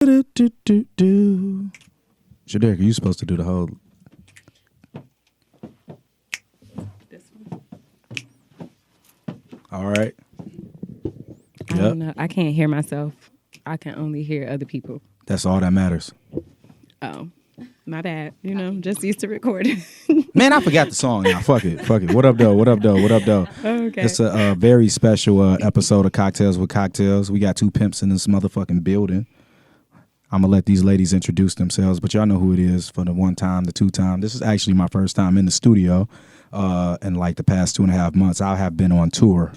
Jadarica, you supposed to do the whole. This one. All right. I don't know. I can't hear myself. I can only hear other people. That's all that matters. Oh, my bad. You know, just used to recording. Man, I forgot the song now. Fuck it. What up, though? Okay. It's a very special episode of Cocktails with Cocktails. We got two pimps in this motherfucking building. I'm going to let these ladies introduce themselves, but y'all know who it is for the one time, the two time. This is actually my first time in the studio in like the past 2.5 months. I have been on tour.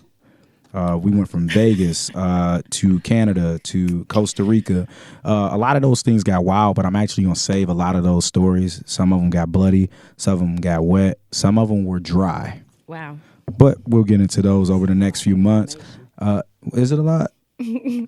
We went from Vegas to Canada to Costa Rica. A lot of those things got wild, but I'm actually going to save a lot of those stories. Some of them got bloody. Some of them got wet. Some of them were dry. Wow. But we'll get into those over the next few months. Is it a lot?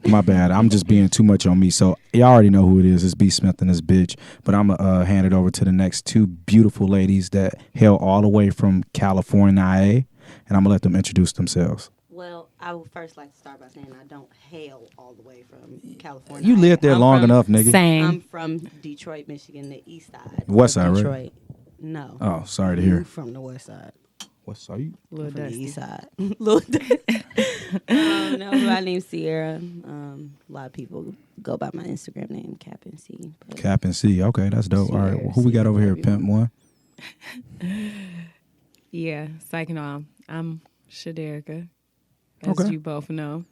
My bad. I'm just being too much on me. So y'all already know who it is. It's B. Smith and this bitch. But I'm going to hand it over to the next two beautiful ladies that hail all the way from California, and I'm going to let them introduce themselves. Well, I would first like to start by saying I don't hail all the way from California. You lived there long enough, nigga. Same. I'm from Detroit, Michigan, the east side. West side, Detroit. right? No. Oh, sorry to hear. You from the west side. West side? Little From the dusty. east side. Little no, my name's Sierra. A lot of people go by my Instagram name, Cappin.C. Cappin.C. Okay, that's dope. All right, well, who we got over here, Pimp One? Yeah, psyching on. I'm Shadarica, as Okay. you both know.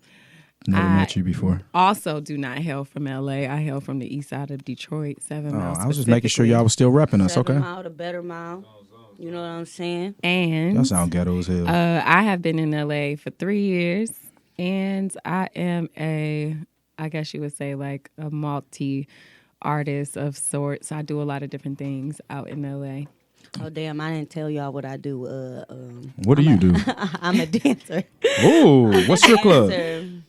Never I- met you before. Also do not hail from LA. I hail from the east side of Detroit, 7 miles. I was just making sure y'all was still repping us, 7 okay? mile to better mile. You know what I'm saying? And Y'all sound ghetto as hell. I have been in LA for 3 years, and I am I guess you would say, like a multi-artist of sorts. I do a lot of different things out in LA. Oh, damn, I didn't tell y'all what I do. What do you do? I'm a dancer. Ooh, what's your club? Dancer.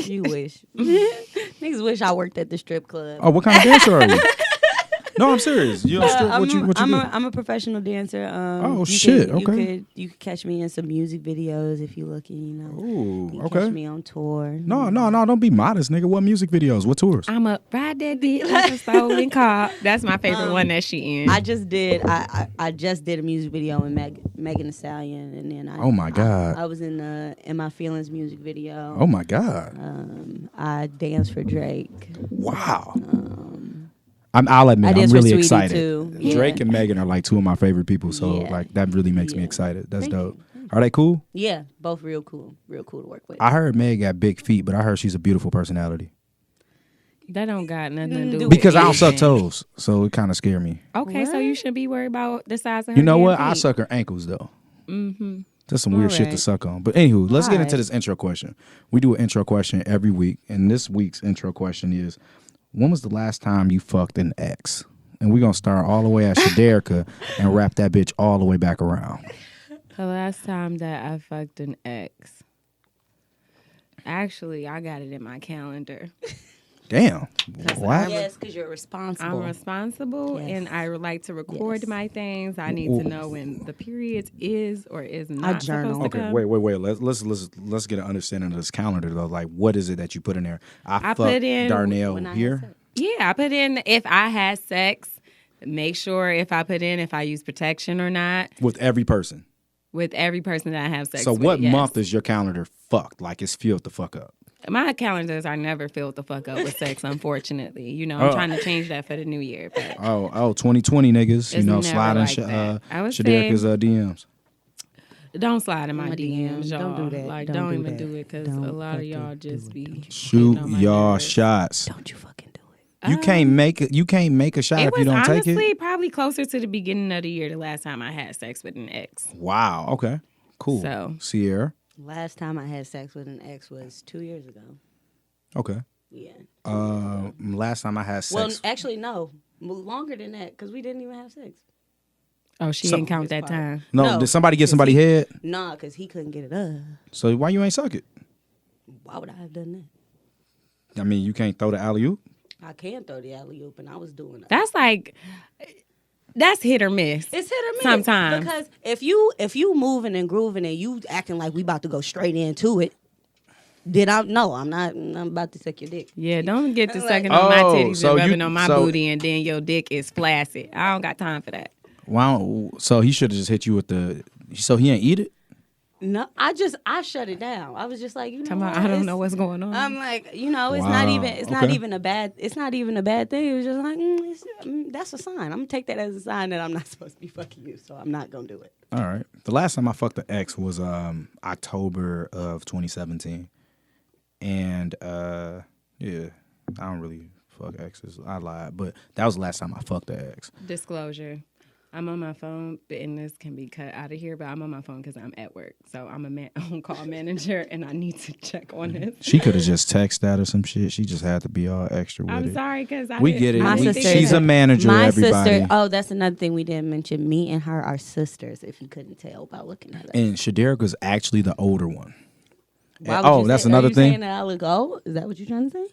You wish. Niggas wish I worked at the strip club. Oh, what kind of dancer are you? No, I'm serious. You don't strip, what you do? I'm a professional dancer. Oh, shit, okay. You could catch me in some music videos if you're looking, you know. Ooh, You can okay. catch me on tour. No, don't be modest, nigga. What music videos? What tours? I'm a ride that dick like a stolen car. That's my favorite one that she in. I just did I just did a music video with Megan Thee Stallion, and then Oh, my God. I was in My Feelings music video. Oh, my God. I danced for Drake. Wow. I'll admit, I I'm danced really for Sweetie, excited. too. Yeah. Drake and Megan are like two of my favorite people, so Yeah. like that really makes me Yeah. excited. That's Thank dope. you. Are they cool? Yeah, both real cool to work with. I heard Meg got big feet, but I heard she's a beautiful personality. That don't got nothing to do with Because I don't suck anything. toes, so it kind of scared me. Okay, so you shouldn't be worried about the size of her. You know damn what? I feet. suck her ankles though. Mm-hmm. That's some weird shit to Alright. suck on. But anywho, let's get into Alright. this intro question. We do an intro question every week, and this week's intro question is, when was the last time you fucked an ex? And we're going to start all the way at Shadarica and wrap that bitch all the way back around. The last time that I fucked an ex. Actually, I got it in my calendar. Damn. Because What? Yes, because you're responsible. I'm responsible, Yes. and I like to record Yes. my things. I need to know when the period is or is not I journal. supposed to Okay, come. wait. Let's get an understanding of this calendar though. Like, what is it that you put in there? I put fucked in Darnell when I had here. sex. Yeah, I put in if I had sex. Make sure if I use protection or not With every person. with every person that I have sex So with. what yes. month is your calendar fucked? Like it's filled the fuck up. My calendars are never filled the fuck up with sex, unfortunately. You know, I'm trying to change that for the new year. But Oh, 2020 niggas. You It's know, never slide in like that. I would Shadarica's say- DMs. don't slide in my My DMs, DMs. y'all. Don't do that. Like, Don't don't do even that. do it because a Don't lot of fucking y'all do just it. be Shoot getting on my y'all nerves. shots. Don't you fucking do it. You can't make it. You can't make a shot It if you was don't take honestly it. probably closer to the beginning of the year the last time I had sex with an ex. Wow. Okay. Cool. So- Sierra. Last time I had sex with an ex was 2 years ago. Okay. Yeah. Last time I had Well, sex. actually, no. Longer than that, because we didn't even have sex. Oh, she So- didn't count that time. no, no, did somebody get 'cause somebody he- head? Nah, because he couldn't get it up. So why you ain't suck it? Why would I have done that? I mean, you can't throw the alley oop. I can throw the alley oop, and I was doing it. That's hit or miss. It's hit or miss. Sometimes. Because if you moving and grooving and you acting like we about to go straight into it, Did I? No, I'm not. I'm about to suck your dick. Yeah, don't get to Like- sucking on my titties so and you- rubbing on my so- booty, and then your dick is flaccid. I don't got time for that. Wow. So he should have just hit you with the. So he ain't eat it. No, I shut it down. I was just like, you know, Talking about, what? I don't It's- know what's going on. I'm like, you know, it's Wow. not even. It's not Okay. even a bad. It's not even a bad thing. It was just like, that's a sign. I'm gonna take that as a sign that I'm not supposed to be fucking you. So I'm not gonna do it. All right. The last time I fucked an ex was October of 2017, and yeah, I don't really fuck exes. I lied, but that was the last time I fucked an ex. Disclosure. I'm on my phone, and this can be cut out of here, but I'm on my phone because I'm at work. So I'm a on-call manager, and I need to check on this. She could have just texted that or some shit. She just had to be all extra with I'm it. sorry, because We get it. My We- sister she's is- a manager, My everybody. sister. Oh, that's another thing we didn't mention. Me and her are sisters. If you couldn't tell by looking at us. And Shaderica's actually the older one. Why would Oh, you that's say, another are you thing? Saying that I look old? Is that what you're trying to say?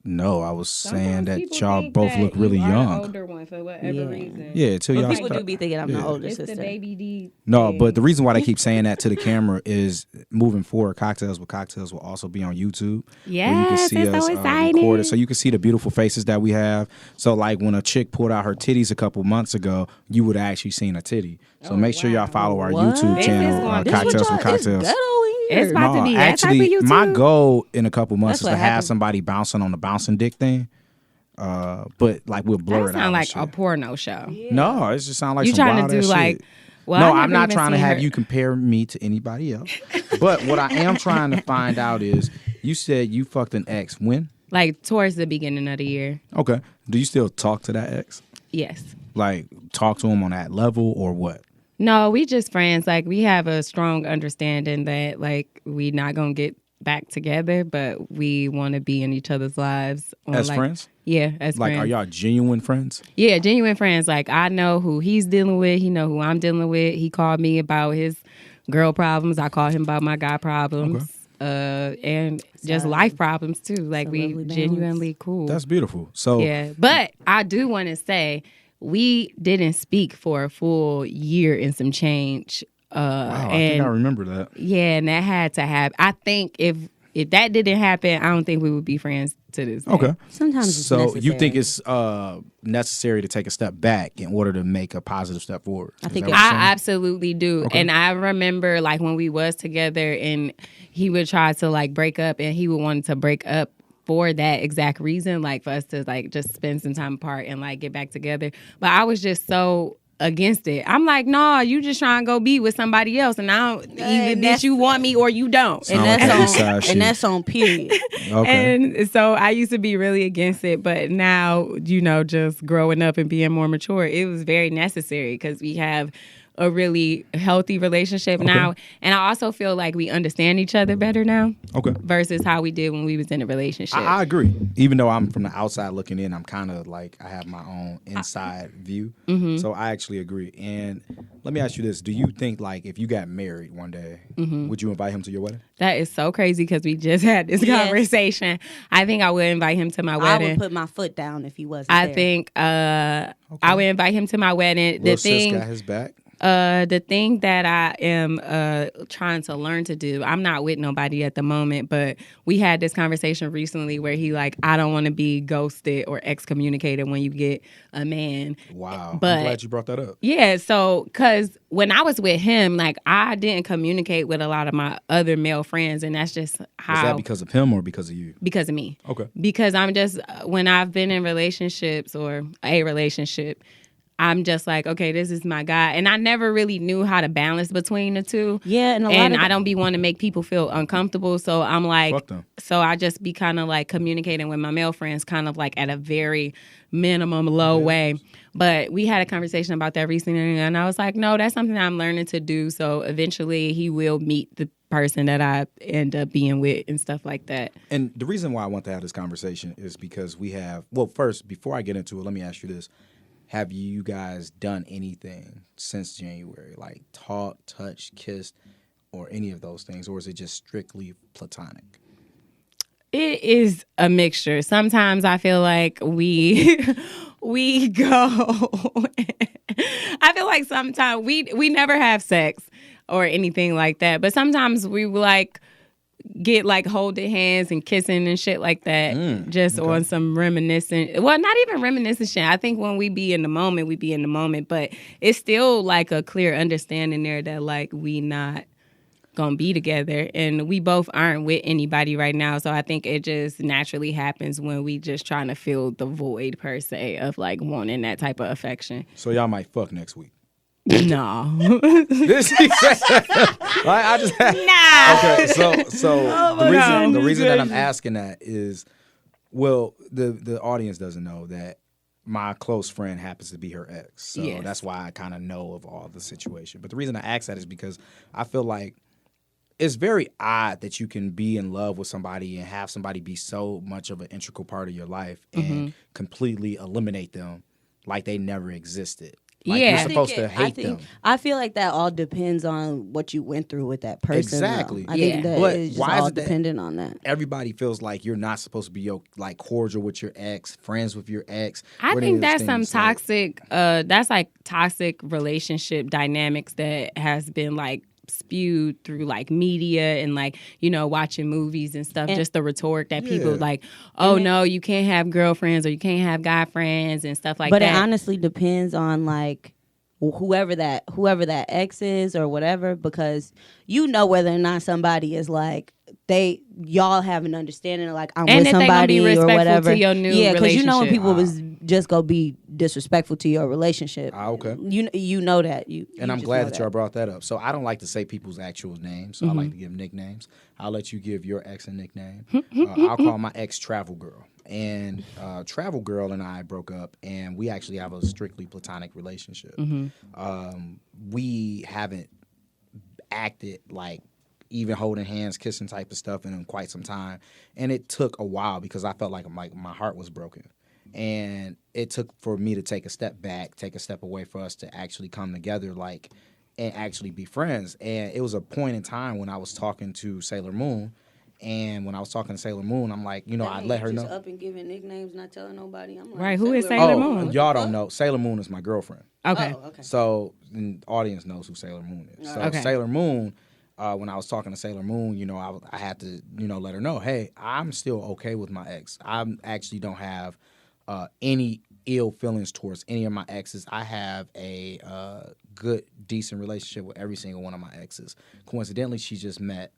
No, I was saying Sometimes that people y'all think both that look really you are the young. older one for whatever Yeah. reason. Yeah, till But y'all people start. do be thinking I'm the older It's sister. the baby D. No, thing. but the reason why they keep saying that to the camera is moving forward, Cocktails with Cocktails will also be on YouTube. where you can Yes, see it's us so exciting. recorded. So you can see the beautiful faces that we have. So like when a chick pulled out her titties a couple months ago, you would have actually seen a titty. So make sure y'all follow our What? YouTube This channel, is going- this This what Cocktails y'all- with Cocktails. It's ghetto in here. It's about to be that type of actually, YouTube. my goal in a couple months That's is to what have happened. somebody bouncing on the bouncing dick thing. But like we'll blur That it out. sound and like shit. a porno show. No, it just sound like You some trying to wild do ass like? shit. Well, No, I I'm never not even trying to seen have her- you compare me to anybody else. But what I am trying to find out is, you said you fucked an ex when? like towards the beginning of the year. Okay. Do you still talk to that ex? Yes. Like talk to him on that level or what? No, we just friends. Like we have a strong understanding that like we not gonna get back together, but we want to be in each other's lives on, As like, friends? Yeah, as Like, friends. are y'all genuine friends? Yeah, genuine friends. Like I know who he's dealing with. He know who I'm dealing with. He called me about his girl problems. I called him about my guy problems. And just life problems too. Like a we lovely balance. genuinely cool. That's beautiful. So Yeah, but I do want to say we didn't speak for a full year and some change. wow, I and think I remember that. yeah, and that had to happen. I think if that didn't happen, I don't think we would be friends to this day. Okay. Sometimes it's So you think necessary. it's necessary to take a step back in order to make a positive step forward? I Is think that what you're I saying? absolutely do. Okay. And I remember like when we was together and he would try to like break up and he would want to break up for that exact reason, like for us to like just spend some time apart and like get back together. But I was just so against it. I'm like, no, you just trying to go be with somebody else and I don't either that's- bitch you want me or you don't. Sound and like that that's East Side on shit. and that's on period. Okay. And so I used to be really against it, but now, you know, just growing up and being more mature, it was very necessary because we have a really healthy relationship now. And I also feel like we understand each other better now Okay. versus how we did when we was in a relationship. I agree. Even though I'm from the outside looking in, I'm kind of like I have my own inside view. Mm-hmm. So I actually agree. And let me ask you this: do you think like if you got married one day, Mm-hmm. would you invite him to your wedding? That is so crazy because we just had this Yes. conversation. I think I would invite him to my I wedding. would put my foot down if he wasn't I there. think I would invite him to my wedding. Lil sis got his back. The thing that I am trying to learn to do, I'm not with nobody at the moment, but we had this conversation recently where he like, I don't want to be ghosted or excommunicated when you get a man. Wow. But- I'm glad you brought that up. Yeah, so because when I was with him, like I didn't communicate with a lot of my other male friends, and that's just Was how that because of him or because of you? because of me. Okay. Because I'm just when I've been in relationships or a relationship, I'm just like, okay, this is my guy. And I never really knew how to balance between the two. Yeah, and a lot And of I don't be wanting to make people feel uncomfortable. So I'm like, Fuck them. so I just be kind of like communicating with my male friends kind of like at a very minimum low way. But we had a conversation about that recently. And I was like, no, that's something I'm learning to do. So eventually he will meet the person that I end up being with and stuff like that. And the reason why I want to have this conversation is because we have, well, first, before I get into it, let me ask you this. Have you guys done anything since January? Like talked, touched, kissed, or any of those things? Or is it just strictly platonic? It is a mixture. Sometimes I feel like we go. I feel like sometimes we never have sex or anything like that. But sometimes we like get like holding hands and kissing and shit like that, on some reminiscent. Well, not even reminiscent shit. I think when we be in the moment, we be in the moment, but it's still like a clear understanding there that like we not gonna be together, and we both aren't with anybody right now. So I think it just naturally happens when we just trying to fill the void per se of like wanting that type of affection. So y'all might fuck next week. No. This I just okay. So the reason that I'm asking that is, well, the audience doesn't know that my close friend happens to be her ex, so that's why I kind of know of all the situation. But the reason I ask that is because I feel like it's very odd that you can be in love with somebody and have somebody be so much of an integral part of your life and completely eliminate them like they never existed. Like you're supposed to hate them. I feel like that all depends on what you went through with that person. Exactly. I think that but is just why all is it dependent on that. Everybody feels like you're not supposed to be like cordial with your ex, friends with your ex. I think that's some toxic. That's like toxic relationship dynamics that has been like spewed through like media and like, you know, watching movies and stuff, just the rhetoric that people like, oh no, you can't have girlfriends or you can't have guy friends and stuff like that. But it honestly depends on like whoever that ex is or whatever, because you know whether or not somebody is like y'all have an understanding of like I'm and with somebody or whatever. To your new because you know when people was just gonna be disrespectful to your relationship. Okay. You know that. And I'm glad that y'all brought that up. So I don't like to say people's actual names. So I like to give nicknames. I'll let you give your ex a nickname. I'll call my ex Travel Girl. And Travel Girl and I broke up, and we actually have a strictly platonic relationship. We haven't acted like even holding hands, kissing type of stuff in quite some time. And it took a while because I felt like my heart was broken. And it took for me to take a step back, take a step away for us to actually come together like and actually be friends. And it was a point in time when I was talking to Sailor Moon. And when I was talking to Sailor Moon, I'm like, you know, I let her know. Up and giving nicknames, not telling nobody. I'm like, right, who is Sailor Moon? Y'all don't know. Sailor Moon is my girlfriend. Okay. So the audience knows who Sailor Moon is. So Sailor Moon, when I was talking to Sailor Moon, you know, I had to, you know, let her know, hey, I'm still okay with my ex. I actually don't have any ill feelings towards any of my exes. I have a good, decent relationship with every single one of my exes. Coincidentally, she just met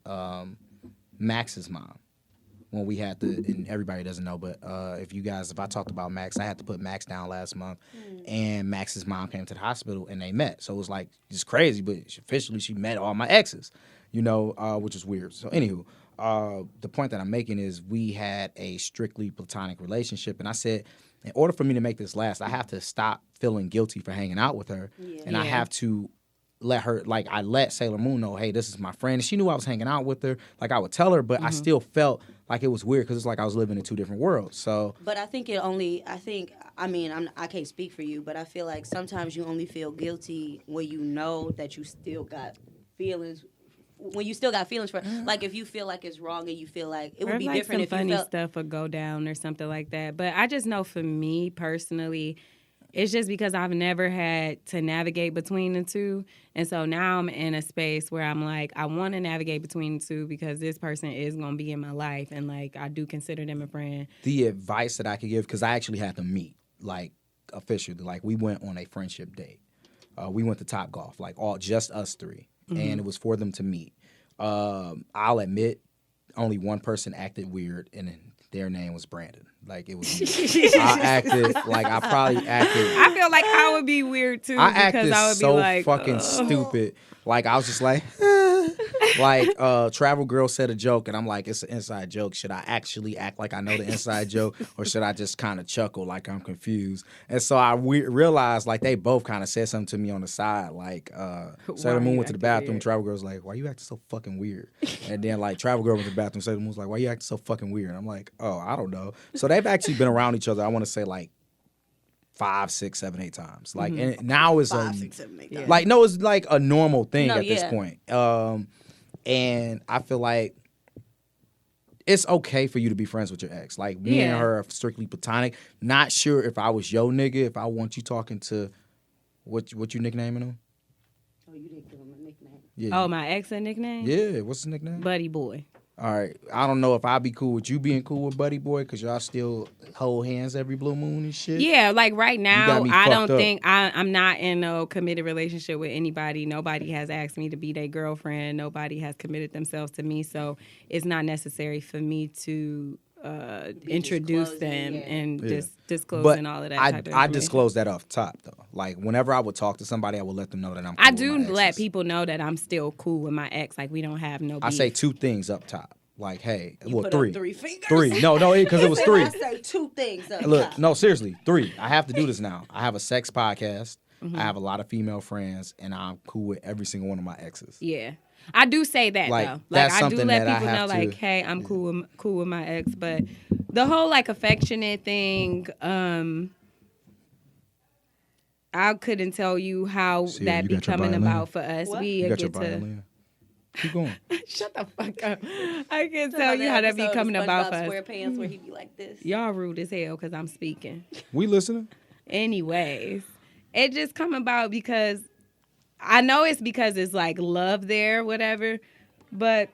Max's mom when we had and everybody doesn't know, but if I talked about Max, I had to put Max down last month, and Max's mom came to the hospital and they met. So it was like, it's crazy, but officially she met all my exes, you know, which is weird. So anywho, the point that I'm making is we had a strictly platonic relationship, and I said, in order for me to make this last, I have to stop feeling guilty for hanging out with her, and I have to let her, like, I let Sailor Moon know, hey, this is my friend. And she knew I was hanging out with her. Like, I would tell her, but I still felt like it was weird because it's like I was living in two different worlds. So, but I can't speak for you, but I feel like sometimes you only feel guilty when you know that you still got feelings. When you still got feelings for, like, if you feel like it's wrong and you feel like it would be like different if funny you felt stuff would go down or something like that. But I just know for me personally, it's just because I've never had to navigate between the two. And so now I'm in a space where I'm like, I want to navigate between the two because this person is going to be in my life. And, like, I do consider them a friend. The advice that I could give, because I actually had to meet, like, officially. Like, we went on a friendship date. We went to Topgolf, like, just us three. And it was for them to meet. I'll admit, only one person acted weird, and their name was Brandon. Like, it was, I probably acted. I feel like I would be weird too. I acted I would so be like, fucking stupid. Like, I was just like, like, Travel Girl said a joke, and I'm like, it's an inside joke. Should I actually act like I know the inside joke, or should I just kind of chuckle like I'm confused? And so I realized, like, they both kind of said something to me on the side. Like, Sailor Moon went to the bathroom. Weird? Travel Girl was like, why you acting so fucking weird? And then, like, Travel Girl went to the bathroom. Sailor Moon was like, why you acting so fucking weird? And I'm like, oh, I don't know. So they've actually been around each other, I want to say, like, 5, 6, 7, 8 times. Like, and now it's 5, 6, 7, 8 times. Like, no, it's like a normal thing at this point. And I feel like it's okay for you to be friends with your ex. Like, me and her are strictly platonic. Not sure if I was your nigga, if I want you talking to what you nicknaming him? Oh, you didn't give him a nickname. Yeah. Oh, my ex a nickname? Yeah, what's his nickname? Buddy Boy. All right, I don't know if I'd be cool with you being cool with Buddy Boy because y'all still hold hands every blue moon and shit. Yeah, like right now, got me I don't fucked up. think I'm not in no committed relationship with anybody. Nobody has asked me to be their girlfriend. Nobody has committed themselves to me, so it's not necessary for me to introduce them and disclosing all of that type of information. I disclose that off top though. Like whenever I would talk to somebody, I would let them know that I'm cool I with do my let exes. people know that I'm still cool with my ex. Like we don't have no beef. I say 2 things up top. Like, hey, You well, put 3. up 3 fingers. 3. No, because it was 3. I say 2 things. Look, no, seriously, 3. I have to do this now. I have a sex podcast. Mm-hmm. I have a lot of female friends, and I'm cool with every single one of my exes. Yeah. I do say that Like, though. Like that's I do something let that I people know, have like, to- hey, I'm cool with my ex. But the whole like affectionate thing, I couldn't tell you how Sierra, that you be got your coming violin? about for us. What? We You got your get to violin. Keep going. shut the fuck up. I can't tell you how that be coming about for us. SquarePants where he be like this. Y'all rude as hell because I'm speaking. We listening? Anyways, it just come about because I know it's because it's like love there, whatever. But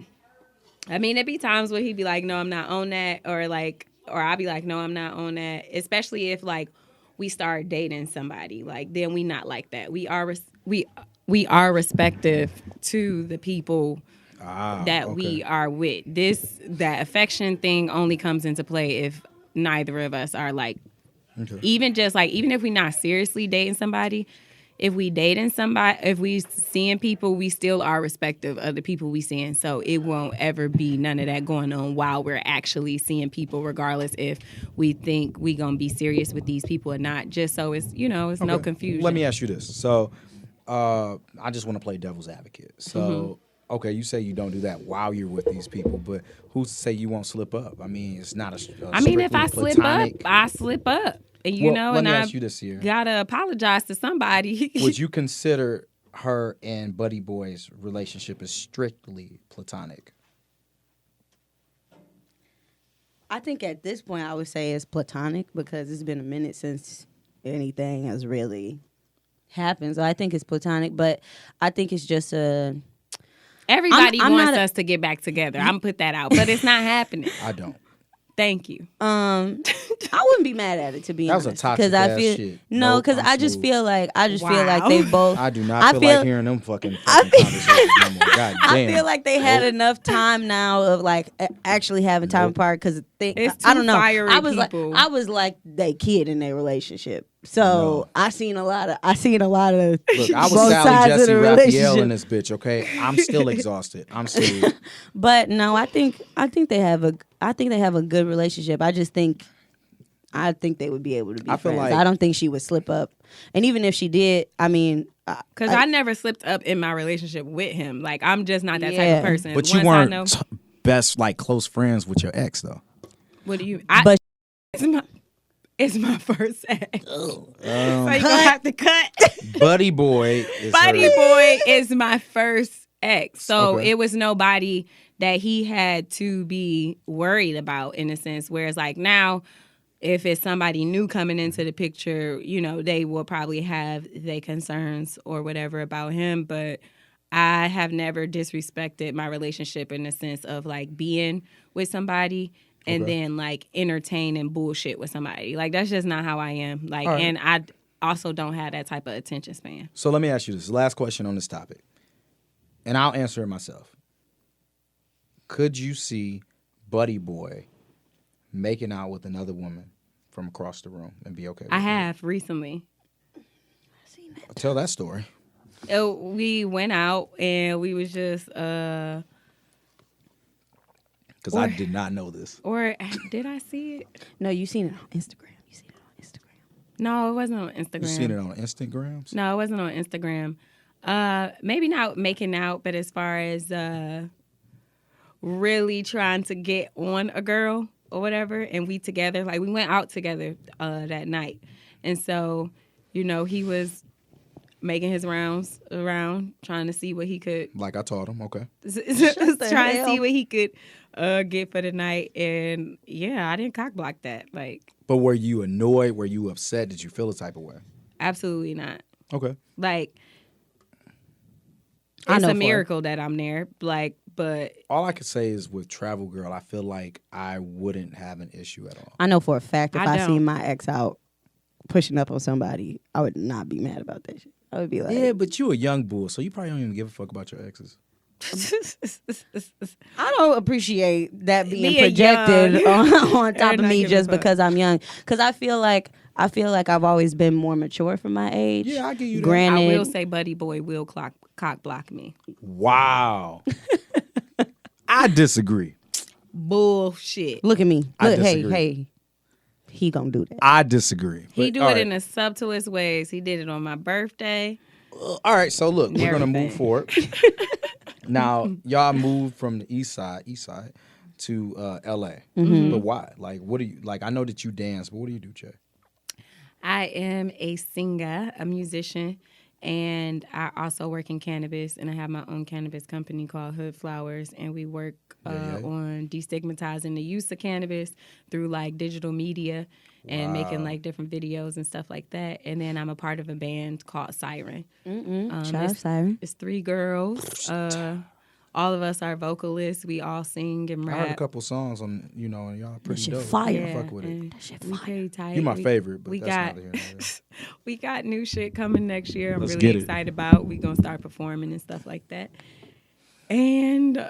I mean, it be times where he'd be like, no, I'm not on that. Or I'll be like, no, I'm not on that. Especially if like we start dating somebody, like then we not like that. We are respective to the people that we are with. That affection thing only comes into play if neither of us are like, even if we're not seriously dating somebody, if we seeing people, we still are respective of the people we seeing. So it won't ever be none of that going on while we're actually seeing people, regardless if we think we gonna be serious with these people or not. Just so it's no confusion. Let me ask you this. So, I just want to play devil's advocate. So, okay, you say you don't do that while you're with these people, but who's to say you won't slip up? I mean, it's not a I mean, if strictly I slip platonic- up, I slip up. And let me ask you this here. Gotta apologize to somebody. Would you consider her and Buddy Boy's relationship as strictly platonic? I think at this point I would say it's platonic because it's been a minute since anything has really happened. So I think it's platonic, but I think it's just Everybody I'm wants not us to get back together. I'm gonna put that out, but it's not happening. I don't. Thank you. I wouldn't be mad at it, to be That was honest. a toxic I ass feel shit. no, Nope, because I'm I just smooth. feel like feel like Wow. they both. I do not feel like hearing them fucking conversations no more. God damn. I feel like they had enough time now of like actually having time apart because It's I don't know. fiery I was people. like they kid in their relationship. So No. I seen a lot of Look, I was both Sally sides of Jesse the Raphael relationship. in this bitch, okay? I'm still exhausted. I'm serious. But no, I think they have a good relationship. I think they would be able to be I feel friends. like- I don't think she would slip up. And even if she did, I mean, Because I never slipped up in my relationship with him. Like I'm just not that type Yeah. of person. But you Once I know, weren't best, like, close friends with your ex, though. what do you? But- it's my first ex. So you Um, gonna have to cut. Buddy Boy is Buddy her. Boy is my first ex. So Okay. it was nobody that he had to be worried about in a sense. Whereas like now, if it's somebody new coming into the picture, they will probably have their concerns or whatever about him. But I have never disrespected my relationship in the sense of like being with somebody and Okay. then like entertaining bullshit with somebody. Like that's just not how I am. Like, All right. and I also don't have that type of attention span. So let me ask you this. Last question on this topic. And I'll answer it myself. Could you see Buddy Boy making out with another woman from across the room and be okay with I it? have recently. Tell that story. We went out and we was just Because I Or- did not know this. or did I see it? no, you seen it on Instagram. No, it wasn't on Instagram. You seen it on Instagrams? No, it wasn't on Instagram. Maybe not making out, but as far as really trying to get on a girl or whatever, and we together, like we went out together that night, and so he was making his rounds around trying to see what he could Like I taught him. Okay. trying to hell? see what he could get for the night, and yeah, I didn't cock block that. Like But were you annoyed? Were you upset? Did you feel a type of way? absolutely not. Okay. Like I it's know a for- miracle that I'm there. Like, But all I could say is with Travel Girl, I feel like I wouldn't have an issue at all. I know for a fact if I I don't. see my ex out pushing up on somebody, I would not be mad about that shit. I would be like, Yeah, but you a young bull, so you probably don't even give a fuck about your exes. I don't appreciate that being Being projected young. on top of Not me giving a just fuck. because I'm young. Because I feel like I've always been more mature for my age. Yeah, I give you that. Granted, I will say Buddy Boy will cock block me. Wow. I disagree. Bullshit. look at me. I Look, disagree. hey, he gonna do that. I disagree. He But, do all it right. in the subtlest ways. He did it on my birthday. All right, so look, we're gonna move Everything. forward. Now, y'all moved from the east side to LA. But why? Like, what do you like? I know that you dance, but what do you do, Jay? I am a singer, a musician, and I also work in cannabis. And I have my own cannabis company called Hood Flowers, and we work on destigmatizing the use of cannabis through like digital media and making like different videos and stuff like that. And then I'm a part of a band called Siren. Shout out Siren. It's 3 girls. All of us are vocalists. We all sing and I rap. heard a couple songs on, and y'all pretty shit dope. fire. I fuck with it. and we pretty tight. You my We- favorite, but we that's got neither here nor there. we got new shit coming next year. I'm Let's really get it. excited about. We gonna start performing and stuff like that. And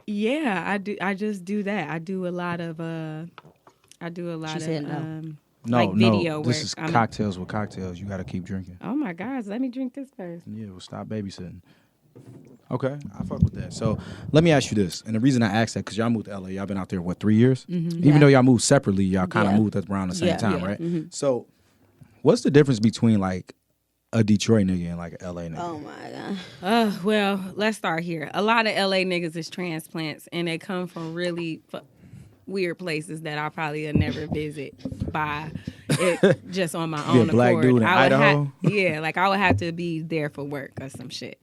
yeah, I just do that. I do a lot of said no. No, like video no. work. This is I'm- Cocktails with Cocktails. You got to keep drinking. Oh my gosh, let me drink this first. Yeah, well, stop babysitting. Okay, I fuck with that. So let me ask you this, and the reason I asked that because y'all moved to LA. Y'all been out there 3 years? Even though y'all moved separately, y'all kind of Yeah. moved at around the same Yeah. time, Yeah. right? So, what's the difference between like a Detroit nigga and like a LA nigga? Oh my god. Well, let's start here. A lot of LA niggas is transplants, and they come from really weird places that I probably will never visit by it just on my own a black accord. dude in I would Idaho? yeah, like I would have to be there for work or some shit.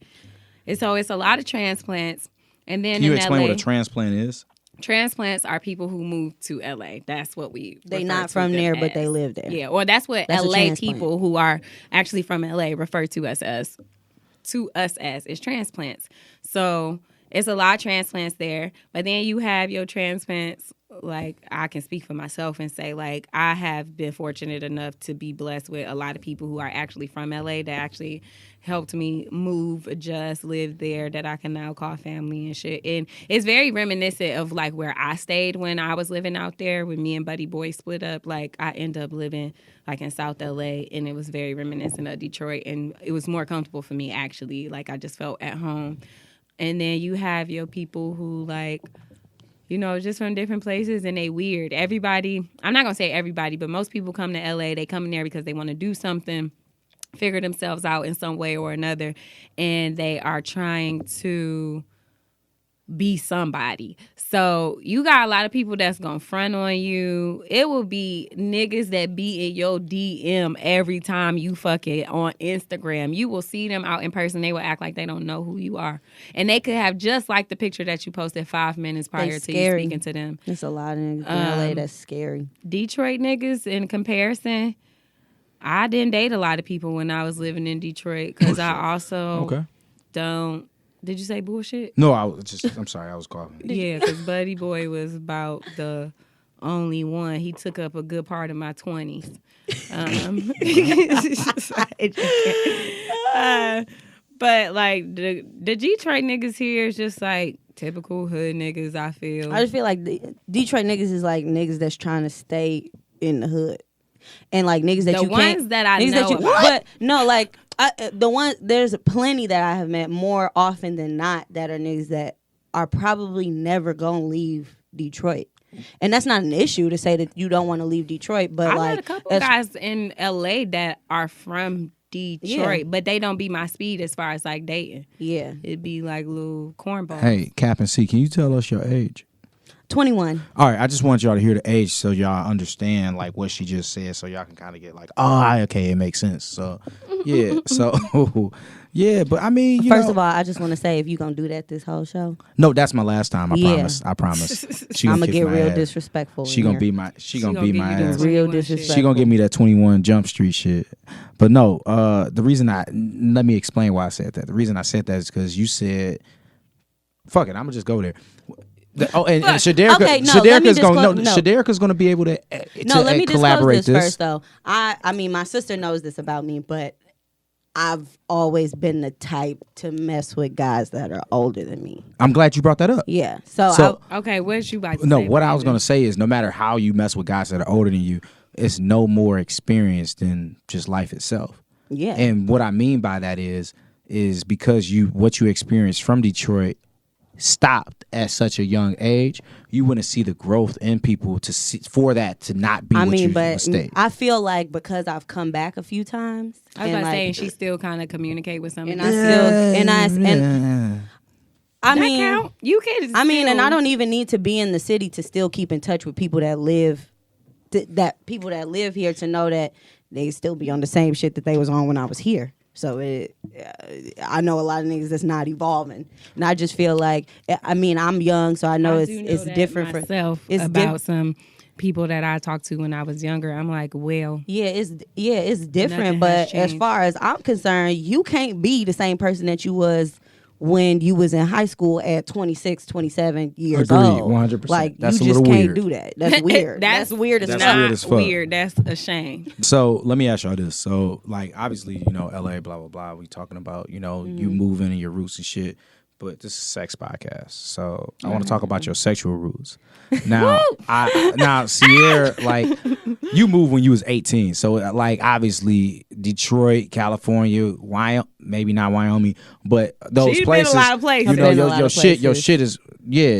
And so it's a lot of transplants. And then Can you in explain LA, what a transplant is? transplants are people who move to LA. That's what we They refer not to from them there, but as. they live there. Yeah, or that's what That's a LA transplant. people who are actually from LA refer to us as is transplants. So it's a lot of transplants there. But then you have your transplants, like I can speak for myself and say, like, I have been fortunate enough to be blessed with a lot of people who are actually from LA that actually helped me move, adjust, live there, that I can now call family and shit. And it's very reminiscent of like where I stayed when I was living out there when me and Buddy Boy split up. Like I ended up living like in South LA, and it was very reminiscent of Detroit, and it was more comfortable for me actually. Like I just felt at home. And then you have your people who like, just from different places, and they weird. Everybody, I'm not going to say everybody, but most people come to LA, they come in there because they want to do something, figure themselves out in some way or another, and they are trying to be somebody. So you got a lot of people that's gonna front on you. It will be niggas that be in your DM every time you fucking on Instagram. You will see them out in person. They will act like they don't know who you are. And they could have just like the picture that you posted 5 minutes prior to you scary. speaking to them. There's a lot of niggas in LA that's scary. Detroit niggas, in comparison, I didn't date a lot of people when I was living in Detroit because I also don't. Did you say bullshit? No, I'm sorry, I was coughing. Yeah, because Buddy Boy was about the only one. He took up a good part of my 20s. But like the Detroit niggas here is just like typical hood niggas, I feel. I just feel like the Detroit niggas is like niggas that's trying to stay in the hood, and like niggas that The you can't. ones that I niggas know that about. but no, like the one. There's plenty that I have met more often than not that are niggas that are probably never gonna leave Detroit, and that's not an issue to say that you don't want to leave Detroit. But I like met a couple guys in LA that are from Detroit, but they don't be my speed as far as like dating. Yeah, It'd be like little cornballs. Hey, Cappin.C, can you tell us your age? 21. All right, I just want y'all to hear the age so y'all understand like what she just said, so y'all can kind of get like, oh, okay, it makes sense. So, yeah, so yeah, but I mean, First of all, I just want to say if you gonna do that this whole show, no, that's my last time. I Yeah. promise. I promise. She I'm gonna kick get my real ass. disrespectful. She in gonna here. be my. She gonna be give my you the ass. real 21 shit. disrespectful. She gonna give me that 21 Jump Street shit. But no, the reason let me explain why I said that. The reason I said that is because you said Fuck it, I'm gonna just go there. And Okay, no, let me Shaderica's gonna disclose- no. Shaderica's gonna be able to Let me collaborate disclose this first, though. I mean, my sister knows this about me, but I've always been the type to mess with guys that are older than me. I'm glad you brought that up. Yeah. Okay, what you about to No, say? what I was Brandon? gonna say is no matter how you mess with guys that are older than you, it's no more experience than just life itself. Yeah. And what I mean by that is because what you experienced from Detroit stopped at such a young age, you wouldn't see the growth in people for that to not be mistake. I feel like because I've come back a few times, I was and about to say, like, and she still kind of communicate with some. and of I you. still I That mean, count? You can. and I don't even need to be in the city to still keep in touch with people that live people that live here to know that they still be on the same shit that they was on when I was here. So I know a lot of niggas that's not evolving, and I just feel like I'm young, so I know it's different for myself. It's about some people that I talked to when I was younger. I'm like, well, it's different. Nothing But has as changed. far as I'm concerned, you can't be the same person that you was when you was in high school at 26, 27 years Agreed, old. 100%. Like, That's you a just little can't weird. do that. That's weird. That's weird as That's fuck. weird as fuck. weird. That's a shame. So let me ask y'all this. So like obviously, LA, blah blah blah. We talking about, you moving and your roots and shit. But this is a sex podcast. So I want to talk about your sexual roots. Now Sierra, like you moved when you was 18. So like obviously Detroit, California, maybe not Wyoming, but those She's been places. a lot of places. I've been a lot your of shit places. is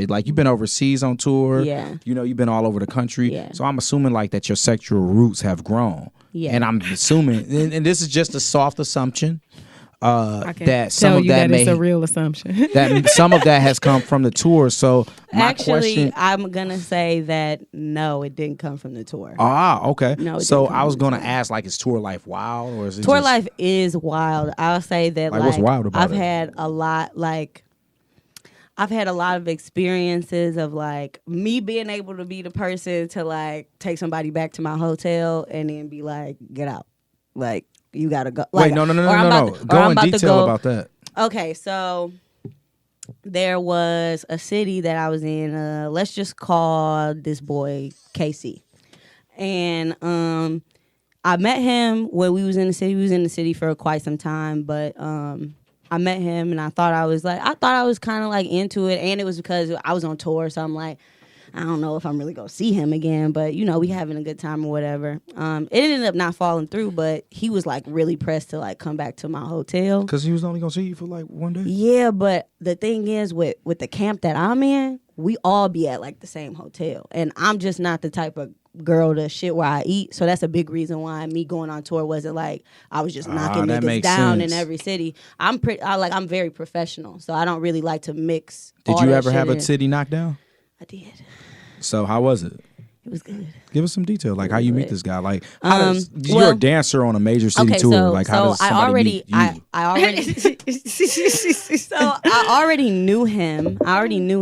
like you've been overseas on tour. Yeah. You've been all over the country. Yeah. So I'm assuming like that your sexual roots have grown. Yeah. And I'm assuming, and this is just a soft assumption, I can that some tell of you that it's may a real assumption. that some of that has come from the tour. So my Actually, question. I'm gonna say that no, it didn't come from the tour. Okay. No, it So didn't come I was from the gonna tour. ask, like, is tour life wild or is it Tour just, life is wild. I'll say that Like, what's wild about I've it? had a lot of experiences of like me being able to be the person to like take somebody back to my hotel and then be like, get out. Like, you gotta go. Like, Wait, no. or I'm about to- or Go I'm in about to detail go- about that. Okay, so there was a city that I was in. Let's just call this boy KC. And I met him when we was in the city. We was in the city for quite some time, but I met him and I thought I was kind of like into it, and it was because I was on tour, so I'm like, I don't know if I'm really gonna see him again, but we having a good time or whatever. It ended up not falling through, but he was like really pressed to like come back to my hotel. Because he was only gonna see you for like one day. Yeah, but the thing is with the camp that I'm in, we all be at like the same hotel, and I'm just not the type of girl to shit where I eat. So that's a big reason why me going on tour wasn't like I was just knocking that niggas makes down sense. in every city. I'm very professional, so I don't really like to mix. Did all you that ever shit have a in. city knockdown? I did. So how was it? It was good. Give us some detail. Like how you meet this guy. Like you're well- a dancer on a major city Okay, tour. so Like how does I somebody already meet you? I already knew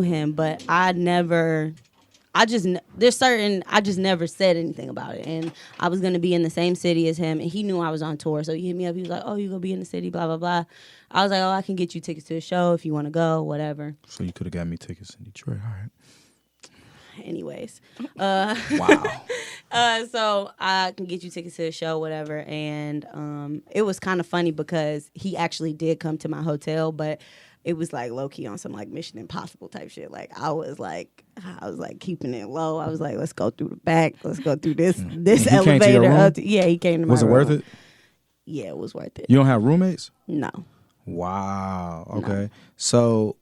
him. But I just never said anything about it. And I was gonna be in the same city as him, and he knew I was on tour, so he hit me up. He was like, "Oh, you gonna be in the city?" Blah blah blah. I was like, "Oh, I can get you tickets to the show if you want to go, whatever." So you could have got me tickets in Detroit. All right. Anyways, Wow. so I can get you tickets to the show, whatever. And it was kind of funny because he actually did come to my hotel, but it was like low key on some like Mission Impossible type shit. Like I was like keeping it low. I was like, let's go through the back. Let's go through this He came to your elevator. room? Yeah, he came to my Was it room. worth it? Yeah, it was worth it. You don't have roommates? No. Wow. Okay. So,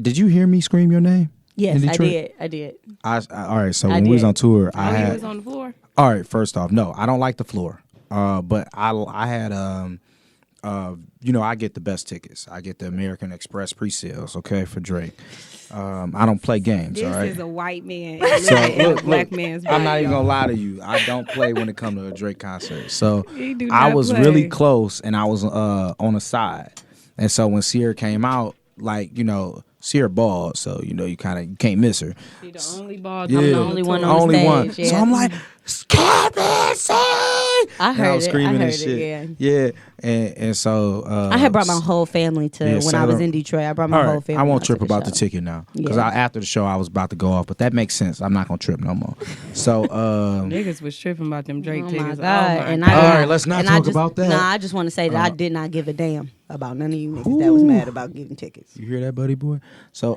did you hear me scream your name? Yes, in I Detroit? did. All right. So I when we was did. on tour, Oh, I he had. was on the floor. All right. First off, no, I don't like the floor. But I had I get the best tickets. I get the American Express pre-sales. Okay, for Drake. I don't play games. This all right. is a white man So in a look, black man's body. I'm not even gonna lie to you. I don't play when it comes to a Drake concert. So He do I not was play. really close, and I was on the side. And so when Sierra came out, like Sierra bald, so you can't miss her. She the only ball. Yeah. I'm the only one on Only stage. one. Yeah. So I'm like, Cappin.C. I heard was it. screaming I heard and shit. it, yeah. And so I had brought my whole family to when I was in Detroit. I brought my whole family. I won't trip to about the show. ticket now because Yeah. after the show I was about to go off, but that makes sense. I'm not gonna trip no more. So Niggas was tripping about them Drake Oh tickets. my God. Oh my and God. I, All right, let's not and talk I just, about that. Nah, I just want to say that I did not give a damn about none of you niggas that was mad about getting tickets. you hear that, buddy boy? So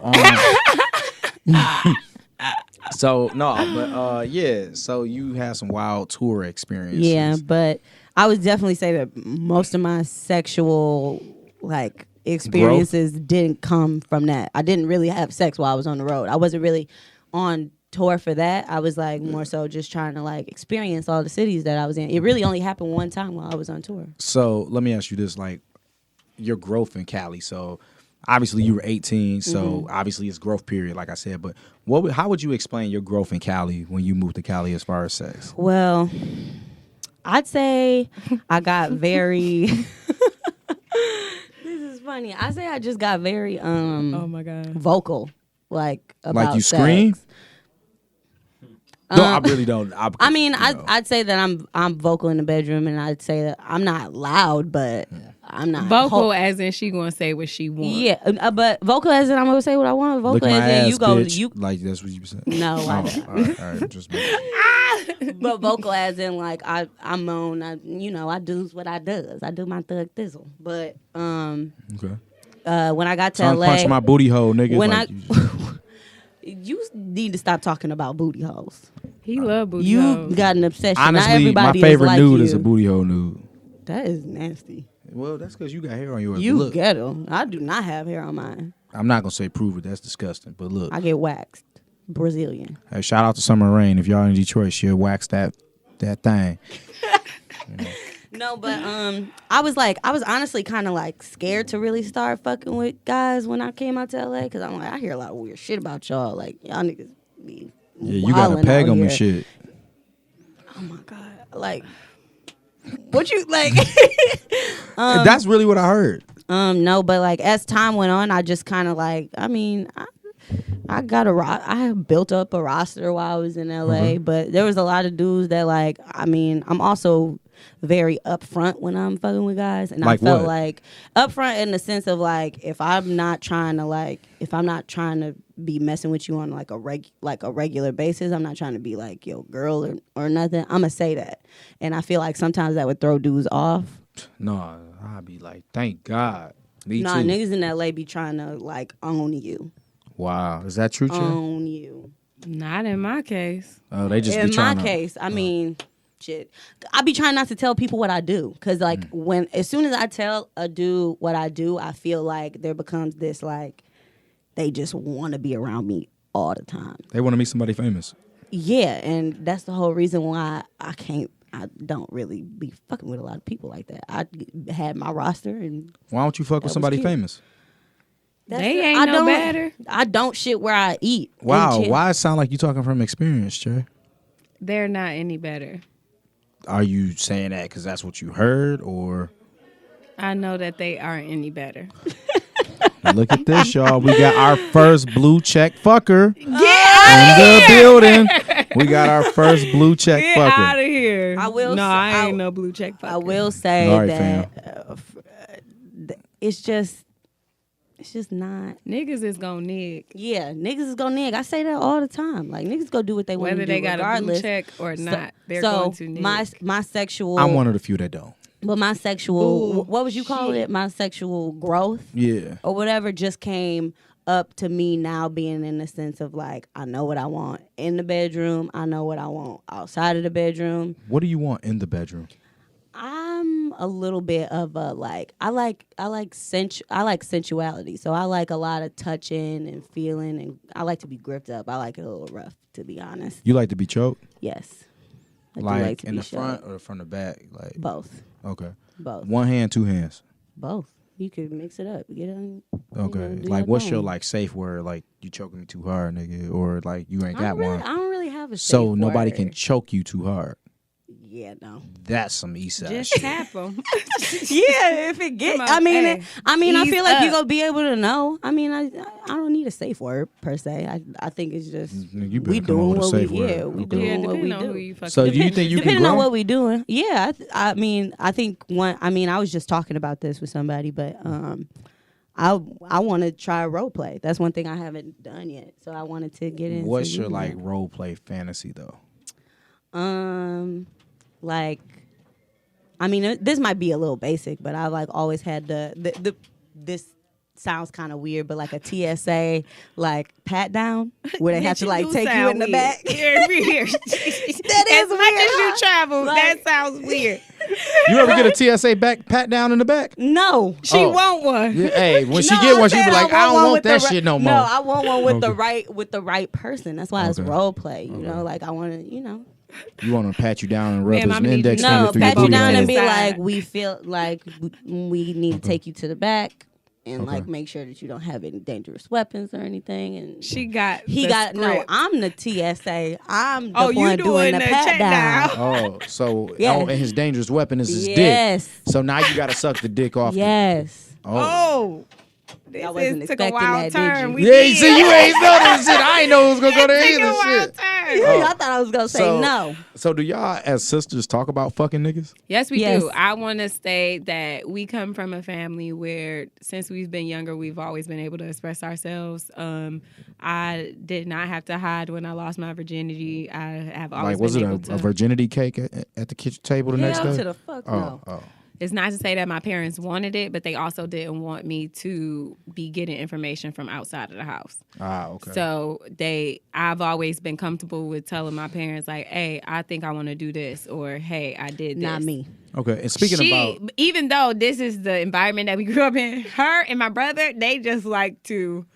so no, but yeah. So you had some wild tour experiences. Yeah, but I would definitely say that most of my sexual like experiences didn't come from that. I didn't really have sex while I was on the road. I wasn't really on tour for that. I was like more so just trying to like experience all the cities that I was in. It really only happened one time while I was on tour. So let me ask you this: like your growth in Cali. So obviously you were 18, so obviously it's growth period, like I said. But how would you explain your growth in Cali when you moved to Cali as far as sex? Well, I'd say I got very. This is funny. I say I just got very Oh my God. vocal, like about Like you sex. scream? No, I really don't. I mean, I'd say that I'm vocal in the bedroom, and I'd say that I'm not loud, but I'm not Vocal as in she gonna say what she wants. Yeah, but vocal as in I'm gonna say what I want. Look Vocal my as in ass, you go, bitch. you Like that's what you said. no, All right, just but vocal as in like I moan. I do what I does. I do my thug thizzle. But okay. when I got to Tongue LA, punch my booty hole, nigga. when like, you need to stop talking about booty holes. He love booty You hoes. got an obsession. Not honestly, my everybody favorite is like nude you. is a booty hole nude. That is nasty. Well, that's because you got hair on yours. You Look, ghetto. I do not have hair on mine. I'm not gonna say prove it. That's disgusting. But look, I get waxed. Brazilian. hey, shout out to Summer Rain. If y'all in Detroit, she'll wax that thing. No, but I was honestly kind of like scared to really start fucking with guys when I came out to LA because I'm like I hear a lot of weird shit about y'all. Like y'all niggas be Yeah, you gotta peg them and shit. Oh my God! Like what you like? That's really what I heard. No, but like as time went on, I just kind of like I have built up a roster while I was in LA, but there was a lot of dudes that like I'm also very upfront when I'm fucking with guys, and like I felt what? like upfront in the sense of like if I'm not trying to be messing with you on like a regular basis, I'm not trying to be like yo girl or nothing. I'm gonna say that, and I feel like sometimes that would throw dudes off. No, I'd be like, thank God. Me Nah, too. niggas in LA be trying to like own you. Wow, is that true, Chad? Own you. Not in my case. Oh, they just be In trying my to. case, I mean, shit. I be trying not to tell people what I do, cause like as soon as I tell a dude what I do, I feel like there becomes this like they just want to be around me all the time. They want to meet somebody famous. Yeah, and that's the whole reason why I don't really be fucking with a lot of people like that. I had my roster, and Why don't you fuck with That was somebody cute. famous? They ain't no better. I don't shit where I eat. Wow, And shit. why it sound like you talking from experience, Jay? They're not any better. Are you saying that because that's what you heard, or I know that they aren't any better. look at this, y'all? We got our first blue check fucker Get in the building. We got our first blue check Get fucker. out of here. I will No, say- I ain't no blue check fucker. I will say All right, that it's just not. Niggas is gonna nig. Yeah, niggas is gonna nig. I say that all the time. Like niggas go do what they want to do, Whether they got a blue regardless. check or not, they're so going to nig. my sexual. I'm one of the few that don't. But my sexual. Ooh, what would you call it? My sexual growth Yeah. or whatever just came up to me now, being in the sense of like I know what I want in the bedroom. I know what I want outside of the bedroom. What do you want in the bedroom? I'm a little bit of a like I like sensuality. So I like a lot of touching and feeling, and I like to be gripped up. I like it a little rough, to be honest. You like to be choked? Yes. I do Like to in be the front shoved. or from the back? Like Both. okay. Both. One hand, two hands. Both. You could mix it up. Get on. Okay. do Like your what's thing. your like safe word? Like you choking me too hard, nigga, or like you ain't got one. I don't really have a So safe nobody word. can choke you too hard. Yeah, no. That's some east side Just shit. tap them. Yeah, if it get, Come on, I mean, hey, I ease feel like you up. gonna be able to know. I mean, I don't need a safe word per se. I think it's just You better we come up doing with a what we safe word. yeah we Okay. doing what we depending on who do. you fucking. So do you think you can Depending on grow? what we doing, yeah. I mean, I think I was just talking about this with somebody, but I want to try role play. That's one thing I haven't done yet, so I wanted to get into. What's your doing like that. role play fantasy though? Like, I mean, this might be a little basic, but I've like always had the this sounds kind of weird, but like a TSA like pat down where they have to like take you in the back. Weird. That is As much weird, as you huh? travel, Like- that sounds weird. You ever get a TSA back pat down in the back? No. She Oh. want one. Yeah, hey, when she No, get I'm one, she be saying like, I don't one want with that the shit no more. No, I want one with Okay. the right person. That's why it's Okay. role play. You Okay. know, like I want to, you know. You want to pat you down and rub Ma'am, his I'm gonna need index you- finger No, through your pat you booty down hole. and be Side. like, we feel like we need to take you to the back and Okay. like make sure that you don't have any dangerous weapons or anything. And She got. he the got no. script. I'm the TSA. I'm the Oh, you one doing the the pat check down. Oh, so Yeah. and his dangerous weapon is his Yes. dick. So now you got to suck the dick off. Yes. Oh. This I wasn't took a expecting wild that, did turn. you? We Yeah, did. see, you ain't know this shit. I ain't know it was gonna go there Took a either. wild Shit. turn. Yeah, I thought I was gonna say So- no. So do y'all as sisters talk about fucking niggas? Yes, we Yes. do. I want to state that we come from a family where, since we've been younger, we've always been able to express ourselves. I did not have to hide when I lost my virginity. I have always Like, was been it able to. a virginity cake at the kitchen table the next Hell day? to the fuck no. Oh, It's not to say that my parents wanted it, but they also didn't want me to be getting information from outside of the house. okay. So I've always been comfortable with telling my parents, like, hey, I think I want to do this, or hey, I did this. Not me. Okay, and speaking about Even though this is the environment that we grew up in, her and my brother, they just like to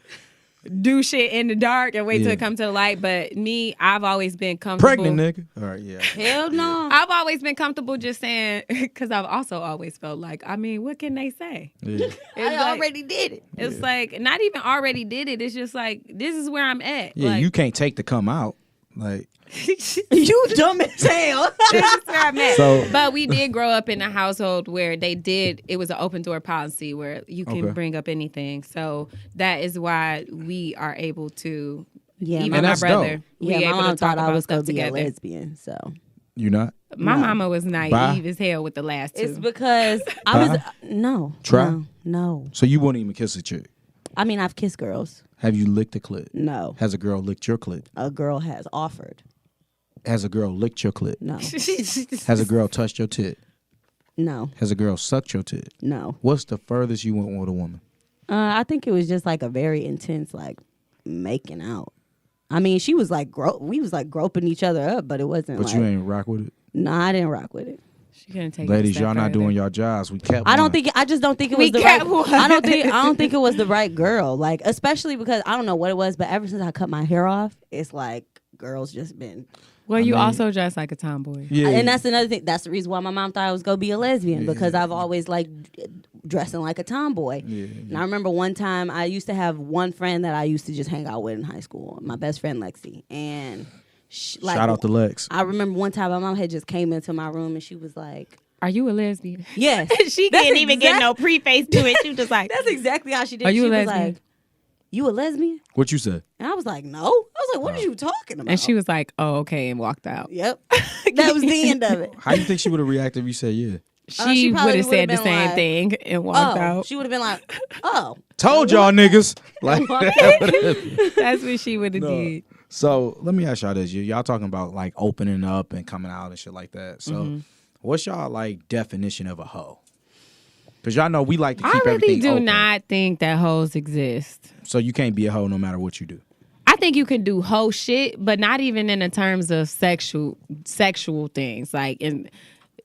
do shit in the dark and wait till Yeah. it come to the light. But me, I've always been comfortable. pregnant nigga. All right, yeah. Hell no. I've always been comfortable just saying, because I've also always felt like, I mean, what can they say? Yeah. It's I already did it. It's like, not even already did it. It's just like, this is where I'm at. Yeah, like, you can't take the come out. Like, You dumb as hell. this is where I'm at. So- But we did grow up in a household where it was an open door policy where you can Okay. bring up anything. So that is why we are able to, Yeah, even And my that's brother, dope. we yeah, my able mom to talk thought I about was gonna stuff be a together. lesbian, so you not? My No. mama was naive Bye. as hell with the last two. it's because I was no. Try? No. So you wouldn't even kiss a chick? I mean, I've kissed girls. Have you licked a clit? No. Has a girl licked your clit? A girl has offered. Has a girl licked your clit? No. Has a girl touched your tit? No. Has a girl sucked your tit? No. What's the furthest you went with a woman? I think it was just like a very intense like making out. I mean, she was like we was like groping each other up, but it wasn't But like you ain't rock with it? No, I didn't rock with it. She couldn't take it a Ladies, step y'all not further. doing your jobs. We kept I one. just don't think it We was the right. kept one. I don't think it was the right girl. Like, especially because I don't know what it was, but ever since I cut my hair off, it's like girls just been. Well, you mean- also dress like a tomboy. Yeah. And that's another thing. That's the reason why my mom thought I was gonna be a lesbian because I've always like dressing like a tomboy. Yeah. And I remember one time I used to have one friend that I used to just hang out with in high school. My best friend Lexi, and like, Shout out to Lex. I remember one time my mom had just came into my room and she was like, Are you a lesbian? "Yes." She That's didn't even get exact- no preface to it. She was just like, That's exactly how she did. Are you she a was lesbian? like, "You a lesbian?" What you said? And I was like, "No." I was like, "What are you talking about?" and she was like, oh, okay, and walked out. "Yep." That was the end of it. How you think she would have reacted if you said yeah? she She probably would have said would've the been same like, thing and walked Oh, out. she would have been like, "Oh." Told y'all niggas. Like, That's what she would have did. so let me ask y'all this: y'all talking about like opening up and coming out and shit like that. So, what's y'all like definition of a hoe? Because y'all know we like to I keep really everything do open. not think that hoes exist. So you can't be a hoe no matter what you do. I think you can do hoe shit, but not even in the terms of sexual things. Like, and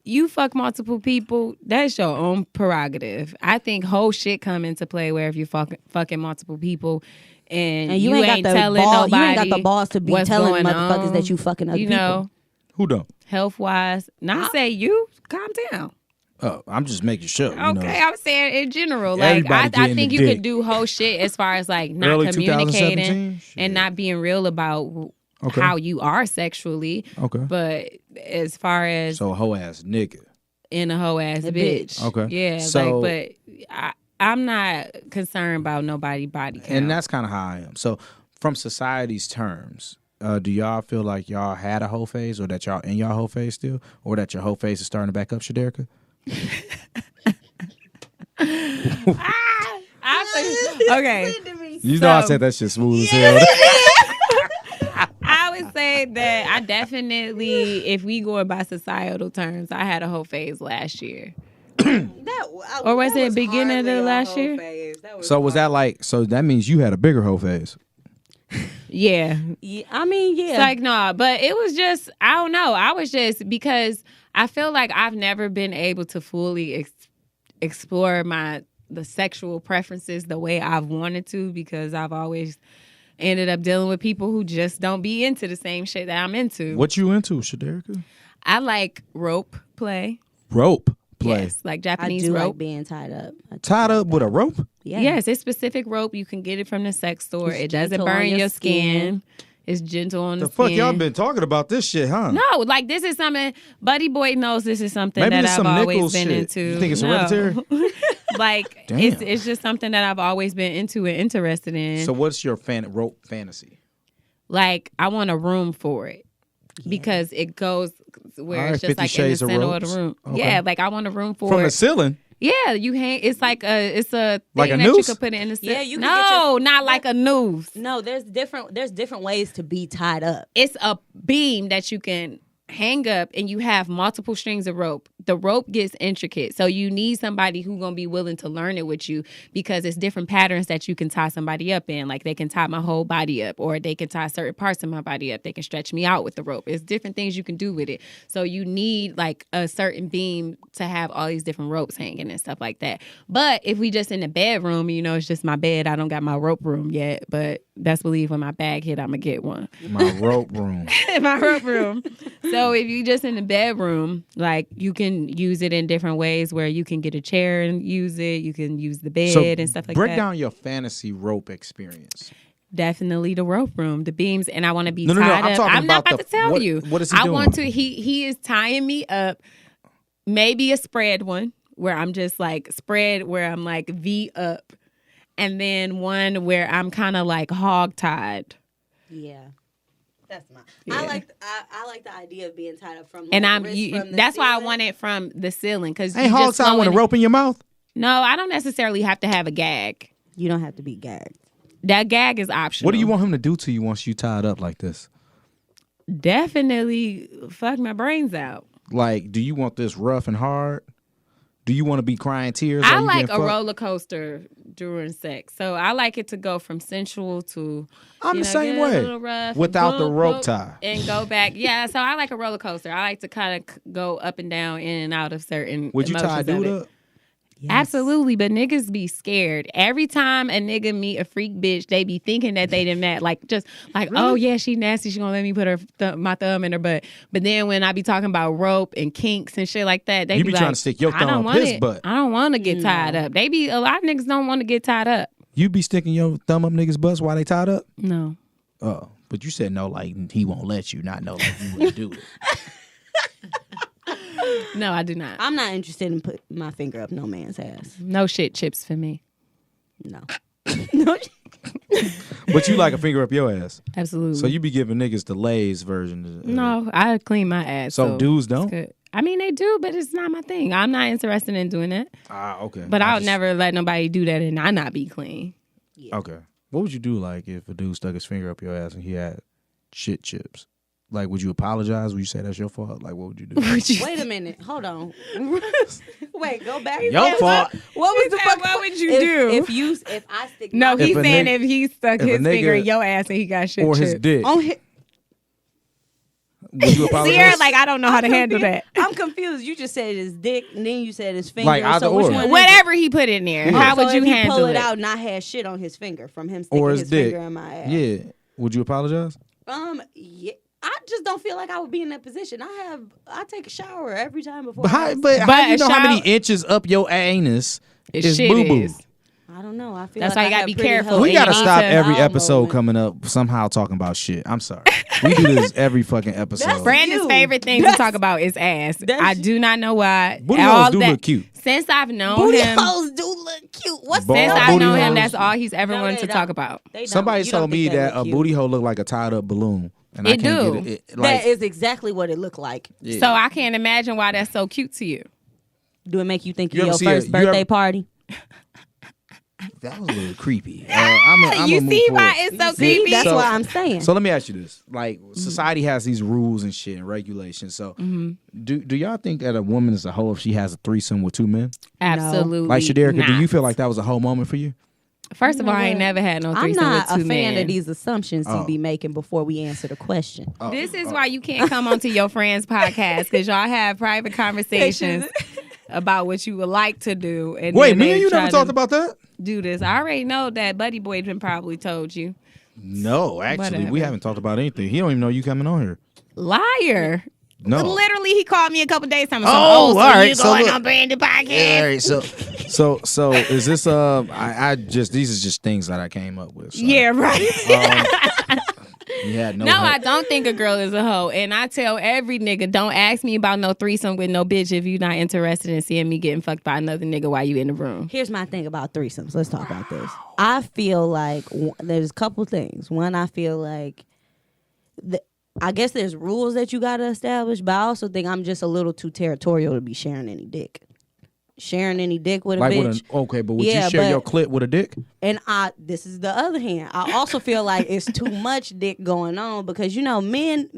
you fuck multiple people, that's your own prerogative. I think hoe shit come into play where if you fucking multiple people and you ain't got the telling ball, nobody, you ain't got the balls to be what's telling going motherfuckers on, that you fucking other you people. know, Who don't? health wise. Not say you, calm down. Oh, I'm just making sure. You Okay, know. I'm saying in general. Like Everybody I getting think the you dick. could do whole shit as far as like not Early communicating 2017? Shit. and not being real about how you are sexually. Okay. But as far as So a hoe ass nigga. in a hoe ass bitch. Okay. Yeah. So- but I'm not concerned about nobody body count. And that's kind of how I am. So from society's terms, do y'all feel like y'all had a hoe phase, or that y'all in y'all hoe phase still, or that your hoe phase is starting to back up, Shaderica? Okay. You know I said that shit smooth as hell. I would say that I definitely, if we go by societal terms, I had a whole phase last year. Or was it beginning of the last year? So was that like? So that means you had a bigger hoe phase. Yeah. I mean, yeah. It's like, no, but it was just, I don't know. I was just, because I feel like I've never been able to fully explore the sexual preferences the way I've wanted to, because I've always ended up dealing with people who just don't be into the same shit that I'm into. What you into, Shaderica? I like rope play. Rope play. Yes, like I Japanese do rope. like being tied up. Tied up with a rope? Yeah. Yes, it's specific rope. You can get it from the sex store. It's It doesn't gentle on burn your your skin. skin. It's gentle on the The fuck skin. y'all been talking about this shit, huh? No, like this is something. Buddy Boy knows this is something Maybe that it's I've some always Nichols been shit. into. You think it's No. hereditary? Like Damn. it's just something that I've always been into and interested in. So what's your rope fantasy? Like I want a room for it because it goes where All right, it's just 50 like in the shades of center of ropes. the room. Okay. Yeah, like I want a room for From it. the ceiling? Yeah, you hang. It's like a thing Like a that you noose? could put it in the. Yeah, you can no, get not like a noose. No, there's different ways to be tied up. It's a beam that you can hang up, and you have multiple strings of rope. The rope gets intricate, so you need somebody who's gonna be willing to learn it with you, because it's different patterns that you can tie somebody up in. Like they can tie my whole body up, or they can tie certain parts of my body up. They can stretch me out with the rope. It's different things you can do with it. So you need like a certain beam to have all these different ropes hanging and stuff like that. But if we just in the bedroom, you know, it's just my bed. I don't got my rope room yet, but best believe when my bag hit, I'm gonna get one. My rope room. In my rope room. So if you just in the bedroom, like you can use it in different ways, where you can get a chair and use it. You can use the bed and stuff like break that. down your fantasy rope experience. Definitely the rope room, the beams, and I want to be No, tied I'm up. talking I'm not about about to tell what- you. what is he I doing? want to. He is tying me up. Maybe a spread one where I'm just like spread, where I'm like V up, and then one where I'm kind of like hog tied. Yeah. That's my. Yeah. I like the idea of being tied up from. Like, And from the that's why I ceiling. want it from the ceiling, because Ain't hog time with a rope in your mouth? No, I don't necessarily have to have a gag. You don't have to be gagged. That gag is optional. What do you want him to do to you once you tied up like this? Definitely fuck my brains out. Like, do you want this rough and hard? Do you want to be crying tears? I while you like getting a fucked? roller coaster during sex, so I like it to go from sensual to. I'm you the know, same get a way. little rough, Without the boom, rope boom, tie. and go back. Yeah, so I like a roller coaster. I like to kind of go up and down, in and out of certain. Would you tie a emotions of dude it. up? Yes. Absolutely, but niggas be scared. Every time a nigga meet a freak bitch, they be thinking that they done met. Like, just like, oh yeah, she nasty. She gonna let me put her my thumb in her butt. But then when I be talking about rope and kinks and shit like that, they You be be like, trying to stick your I thumb don't up want his it. butt. I don't want to get tied up. They be a lot of niggas don't want to get tied up. You be sticking your thumb up niggas' butts while they tied up? No. Oh, but you said no, like he won't let you, not no, like you wouldn't do it. No, I do not. I'm not interested in putting my finger up no man's ass. No shit chips for me. No. No. But you like a finger up your ass. Absolutely. So you be giving niggas the Lay's version. No, I clean my ass. So dudes it's don't? good. I mean, they do, but it's not my thing. I'm not interested in doing that. Ah, okay. But I would never let nobody do that and I not be clean. Okay. What would you do like if a dude stuck his finger up your ass and he had shit chips? Like, would you apologize? Would you say that's your fault? Like, what would you do? Wait a minute. Hold on. Wait, go back. Your fault. What was the fuck? What would you do? If I stick No, my he's If a saying nigga- if he stuck if a his finger nigga- in your ass and he got shit Or chips. his dick? on his, Would you apologize? Sierra, like, I don't know how to handle that. I'm confused. You just said his dick, and then you said his finger. Like, either so which or. one is it? Whatever he put in there, Yeah. how So would you if he handle pull it? it out and I had shit on his finger from him sticking Or his his dick? finger in my ass? Yeah. Would you apologize? Yeah. I just don't feel like I would be in that position. I take a shower every time before. But I how, but But how you a know how many shower- inches up your anus His is shit boo boo? is. I don't know. I feel That's like why you I gotta have be pretty careful. healthy We gotta you need stop to- every bowel episode movement. coming up somehow talking about shit. I'm sorry. We do this every fucking episode. Brandon's You. favorite thing to talk about is ass. That's I do not know why. Booty All holes do that- look cute. Since I've known Booty him, holes do look cute. What's Ball since that? I've booty known him, holes. that's all he's ever No, wanted they to don't. talk about. They don't. Somebody You don't told me think they that look a cute. booty hole looked like a tied up balloon, and I It can't do. get it. Like, That is exactly what it looked like. yeah. So I can't imagine why that's so cute to you. Do it make you think You of ever your see first you birthday ever- party? That was a little creepy. I'm You move see forward. why it's so See, creepy? that's So- what I'm saying. So let me ask you this: like, society has these rules and shit and regulations. So, do y'all think that a woman is a hoe if she has a threesome with two men? Absolutely. Like Shaderica, do not. you feel like that was a hoe moment for you? First of You all, know I ain't what? never had no I'm threesome not with two a fan men. of these assumptions Oh. you be making before we answer the question. This is why you can't come onto your friend's podcast because y'all have private conversations about what you would like to do. And Wait, then me they and you try never to talked about that? do this. I already know that Buddy Boy been probably told you. No, actually, we Whatever. haven't talked about anything. He don't even know you coming on here. Liar. No. Literally, he called me a couple days time. Oh, So all right, you so going look- on Brandon podcast? All right, so is this I just these are just things that I came up with. So. Yeah, right. You had no. No, hoe. I don't think a girl is a hoe. And I tell every nigga, don't ask me about no threesome with no bitch if you're not interested in seeing me getting fucked by another nigga while you in the room. Here's my thing about threesomes. Let's talk about this. I feel like there's a couple things. One, I feel like I guess there's rules that you got to establish, but I also think I'm just a little too territorial to be sharing any dick. Sharing any dick with a like bitch. with okay, but would Yeah, you share but- your clit with a dick? And this is the other hand. I also feel like it's too much dick going on because men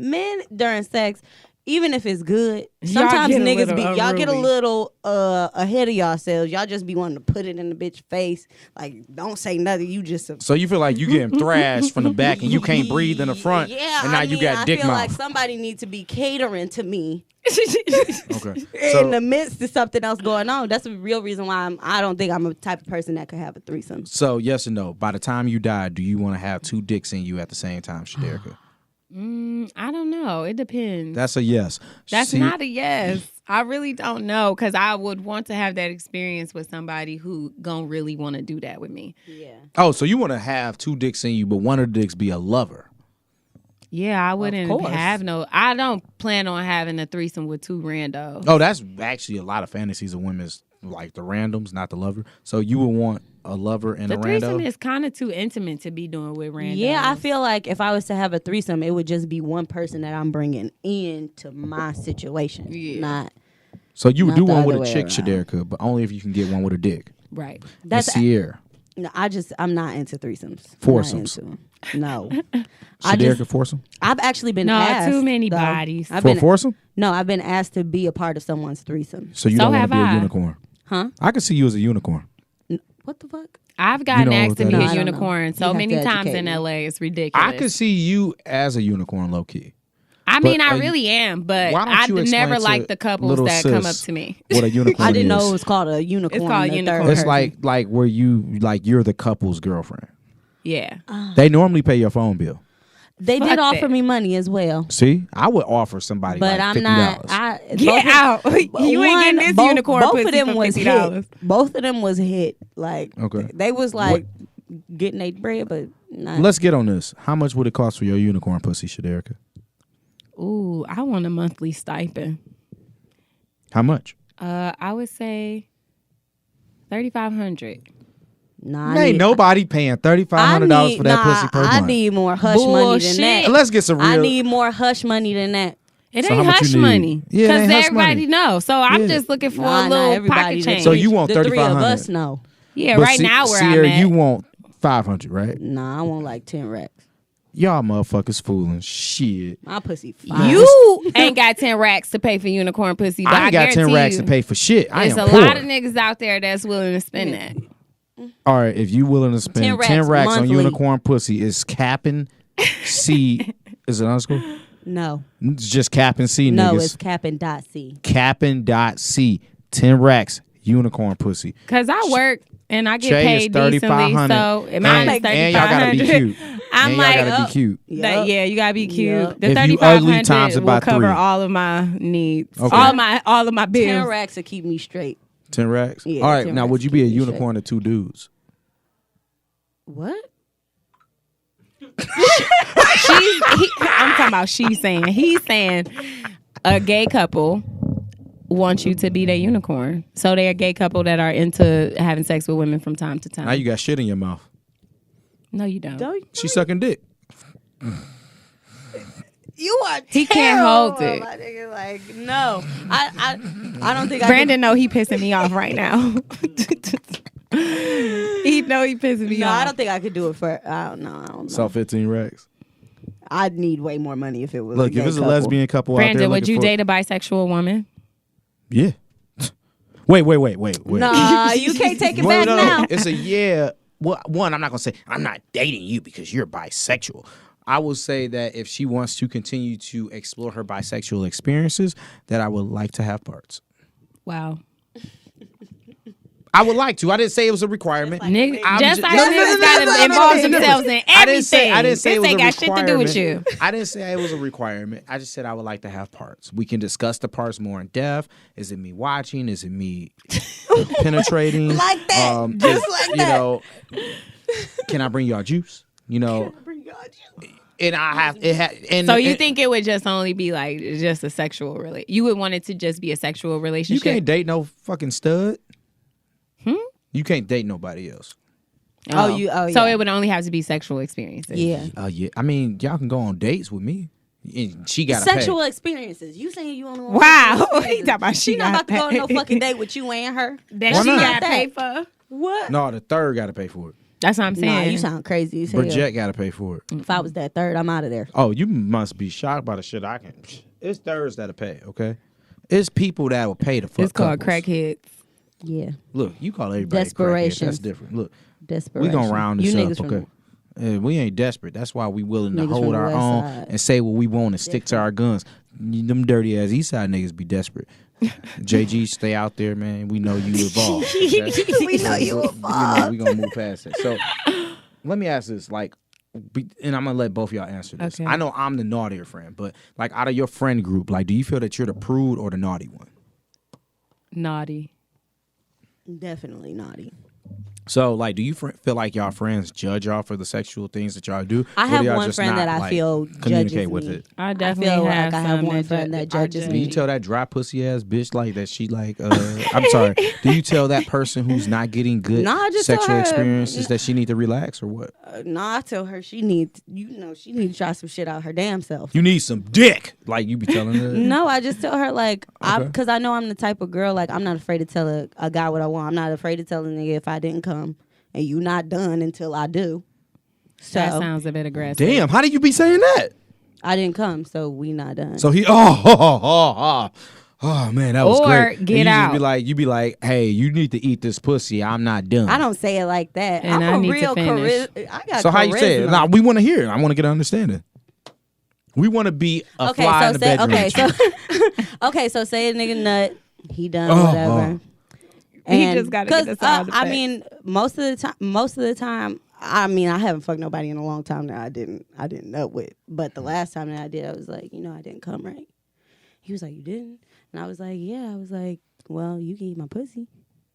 during sex, even if it's good, sometimes get a niggas little be y'all get a unruly. little ahead of yourselves. Y'all just be wanting to put it in the bitch face. Like, don't say nothing. You just So you feel like you getting thrashed from the back and you can't breathe in the front, Yeah, and now you got dick I feel mouth. like somebody needs to be catering to me Okay, in the midst of something else going on. That's the real reason why I don't think I'm a type of person that could have a threesome. so yes and no. By the time you die, do you want to have two dicks in you at the same time, Shaderica? I don't know. It depends. That's a yes. That's See, not a yes. I really don't know because I would want to have that experience with somebody who gonna really want to do that with me. Yeah. Oh, so you want to have two dicks in you, but one of the dicks be a lover. Yeah, I wouldn't course. have no. I don't plan on having a threesome with two randos. Oh, that's actually a lot of fantasies of women's, like the randoms, not the lover. So you would want a lover and The a threesome rando? is kind of too intimate to be doing with randos. Yeah, I feel like if I was to have a threesome, it would just be one person that I'm bringing into my situation. Yeah. Not So you would Not do the one with other a way chick, around. Shaderica, but only if you can get one with a dick. right. that's and Sierra. no, I'm not into threesomes. I'm not Foursomes. into 'em. No. Shaderica foursome? I've actually been No, asked. too many though. bodies. I've For a been foursome? No, I've been asked to be a part of someone's threesome. So you So don't want have to be a I. unicorn. Huh? I could see you as a unicorn. What the fuck? I've gotten know asked what to that be is? a No, I don't know. unicorn so You have many to times educate in me. LA. It's ridiculous. I could see you as a unicorn, low key. I but mean, are I you- really am, but Why don't I you explain never to like the couples little that come up sis to me. What a unicorn I didn't is. know it was called a unicorn. It's called the unicorn. third It's person. like where you're the couple's girlfriend. Yeah. They normally pay your phone bill. They Fuck did offer that. me money as well. See, I would offer somebody But like I'm $50. not. Get out. You ain't getting this unicorn both pussy of them for was $50. hit. Both of them was hit. Like Okay. they was like getting their bread, but not. Let's get on this. How much would it cost for your unicorn pussy, Shaderica? Ooh, I want a monthly stipend. How much? I would say $3,500. Nah, Ain't nobody paying $3,500 for that pussy per I month. need more hush money than Bullshit. that. Let's get some real. I need more hush money than that. It So how ain't much you hush need? money. Yeah, it Because ain't hush everybody money. knows. So I'm Yeah. just looking for Nah, a nah, little everybody pocket the change. So you want the three of 3,500? us know. yeah, But right now where Sierra, I'm at. you want 500, right? Nah, I want like 10 racks. Y'all motherfuckers fooling shit. My pussy fine. You ain't got 10 racks to pay for unicorn pussy, but I ain't got 10 guarantee racks you, to pay for shit. I There's am a poor. lot of niggas out there that's willing to spend that. All right, if you willing to spend 10 racks on monthly. unicorn pussy, it's Cappin.C. Is it underscore? No. It's just Cappin.C, No, niggas. it's Cappin.C. Cappin.C. 10 racks, unicorn pussy. Because I work and I get Shay is paid decently. 3,500. So And, mine is and y'all gotta be 3,500. cute. I'm and like, y'all gotta be cute. Yup. yeah, you gotta be cute. Yup. The If you 3,500 ugly, times it by will cover 3. all of my needs, Okay. all of my 10 bills. racks to keep me straight. 10 racks? Yeah, All right, 10 now racks would you to be a keep me unicorn to two dudes? What? I'm talking about she's saying. He's saying a gay couple wants you to be their unicorn. So they're a gay couple that are into having sex with women from time to time. Now you got shit in your mouth. No, you don't. She's sucking dick. You are He can't hold terrible, it. my nigga. Like, no. I don't think Brandon know he pissing me off right now. He know he pissing me off. I don't think I could do it for. I don't know. So 15 racks. I'd need way more money if it was. Look, a gay if it's a couple. lesbian couple out Brandon, there would you looking date a bisexual woman? Yeah. Wait. Nah, you can't take it back now. It's a yeah. Well, one, I'm not gonna say I'm not dating you because you're bisexual. I will say that if she wants to continue to explore her bisexual experiences, that I would like to have parts. Wow. I would like to. I didn't say it was a requirement. Nigga, I'm just like no, niggas gotta involve themselves in everything. I didn't say it this was a ain't got shit to do with you. I didn't say it was a requirement. I just said I would like to have parts. We can discuss the parts more in depth. Is it me watching? Is it me penetrating? Like that. Just like you that. know, can I bring y'all juice? You know, and I have it. And So you think it would just only be like just a sexual relationship? You would want it to just be a sexual relationship? you can't date no fucking stud. You can't date nobody else. So So it would only have to be sexual experiences. Yeah. Yeah. I mean, y'all can go on dates with me. And she got Sexual experiences. You saying you only want Wow. sexual He talking about She not about to go on no fucking date with you and her. That Why she not? got paid for. What? No, the third got to pay for it. That's what I'm saying. Nah, you sound crazy as hell. Bridget got to pay for it. If I was that third, I'm out of there. Oh, you must be shocked by the shit I can. It's thirds that'll pay, okay? It's people that will pay to fuck. It's called couples. crackheads. Yeah. Look, you call everybody Desperation. crackheads. That's different. Look, Desperation. we gonna round this you up, niggas okay? We ain't desperate. That's why we willing to Niggas hold from the our west own side. and say what we want and stick to our guns. Them dirty ass East Side niggas be desperate. JG, stay out there, man. We know you evolved. Okay? We know you evolved. We gonna move past it. So let me ask this, like, and I'm gonna let both of y'all answer this. Okay. I know I'm the naughtier friend, but like out of your friend group, like, do you feel that you're the prude or the naughty one? Naughty. Definitely naughty. So, like, do you feel like y'all friends judge y'all for the sexual things that y'all do? I Or have do y'all one just friend not, that I like, feel communicate judges with me. it. I definitely feel like have I have some one that friend that judges Do me. you tell that dry pussy ass bitch like that she like I'm sorry. Do you tell that person who's not getting good No, I just tell sexual her, experiences that she need to relax or what? I tell her she needs, she needs to try some shit out her damn self. You need some dick. Like you be telling her. No, I just tell her like, Okay. because I know I'm the type of girl, like I'm not afraid to tell a guy what I want. I'm not afraid to tell a nigga if I didn't come and you not done until I do. So That sounds a bit aggressive. Damn, how do you be saying that? I didn't come, so we not done. So he oh man, that was Or great. And get you out. You be like, hey, you need to eat this pussy. I'm not done. I don't say it like that. And I I'm need a to real finish. I got So how you say it? charisma. Nah, we want to hear it. I want to get an understanding. We want to be a fly in the bedroom. Okay, so say a nigga nut, he done Oh, whatever. He just gotta get the sound I effects. mean, most of the time, I mean, I haven't fucked nobody in a long time that I didn't nut with. But the last time that I did, I was like, I didn't come right. He was like, you didn't? And I was like, yeah. I was like, well, you can eat my pussy.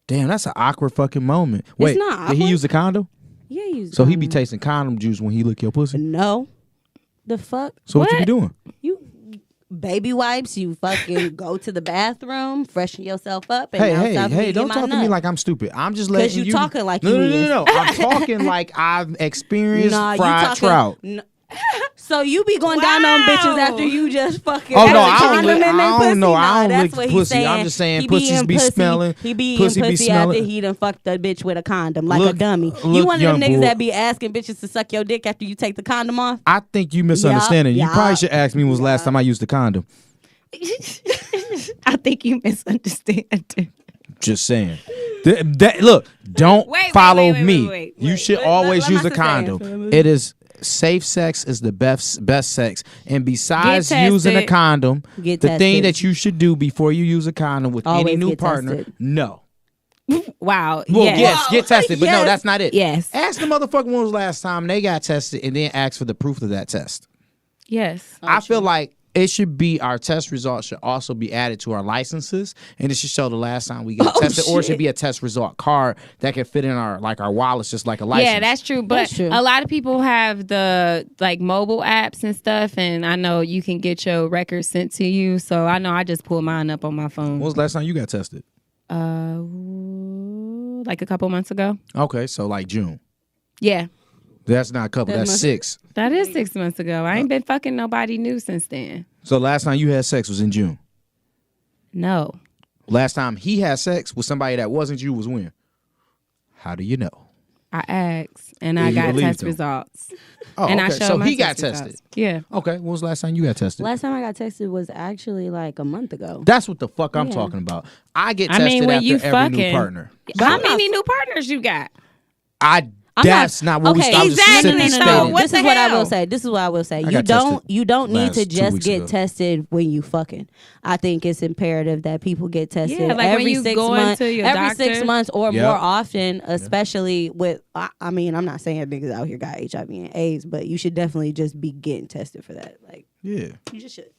Damn, that's an awkward fucking moment. Wait, not did he awkward. use a condom? Yeah, you. So he be tasting condom juice when he lick your pussy? No. The fuck? So what you be doing? You baby wipes, you fucking go to the bathroom, freshen yourself up, and Hey, don't talk to me like I'm stupid. I'm just letting you. Because you talking like no, you no, is. no. I'm talking like I've experienced Nah, fried you talking, trout. So you be going down on bitches after you just fucking. Oh, no, had a I don't condom lick- in their I don't pussy? know. I Nah, don't that's lick what pussy. he's saying. I'm just saying He pussies eating be pussy. smelling. He be Pussy eating be pussy after smelling. he done fucked the bitch with a condom like Look- a dummy. look, You one of them young niggas boy. that be asking bitches to suck your dick after you take the condom off? I think you misunderstanding. You Yeah, probably should ask me when was the last time I used a condom. I think you misunderstand. Just saying. Look, don't Wait, follow wait, me. wait. You should What- always what am use I a condom. saying? It is safe sex is the best sex. And besides Get using a tested. condom, Get the thing tested. that you should do before you use a condom with any Always new get partner, tested. no. Wow. Well, yes. yes, get tested, but no, Yes. that's not it. Yes. Ask the motherfucker when was the last time they got tested and then ask for the proof of that test. Yes. I feel like it should be our test results should also be added to our licenses, and it should show the last time we got tested, or it should be a test result card that can fit in our wallets, just like a license. Yeah, that's true. But a lot of people have the mobile apps and stuff, and I know you can get your records sent to you. So I know I just pulled mine up on my phone. When was the last time you got tested? Like a couple months ago. Okay, so like June. Yeah. That's not a couple. That's 6. That is 6 months ago. I ain't been fucking nobody new since then. So last time you had sex was in June. No. Last time he had sex with somebody that wasn't you was when? How do you know? I asked, and I got test results. Oh, and okay. I showed So my he got test tested. results. Yeah. Okay. When was the last time you got tested? Last time I got tested was actually like a month ago. That's what the fuck I'm talking about. I get tested when after you every new fucking- partner. How many new partners you got? That's not what we started. Exactly. Simply So stating. what This the is what I hell? will say. This is what I will say. I You got don't need last to 2 just weeks get ago. tested when you fucking. I think it's imperative that people get tested Yeah, like when every you 6 go months, into your every 6 doctor. months or Yep. more often, especially with. I mean, I'm not saying niggas out here got HIV and AIDS, but you should definitely just be getting tested for that. Like, Yeah. you just should.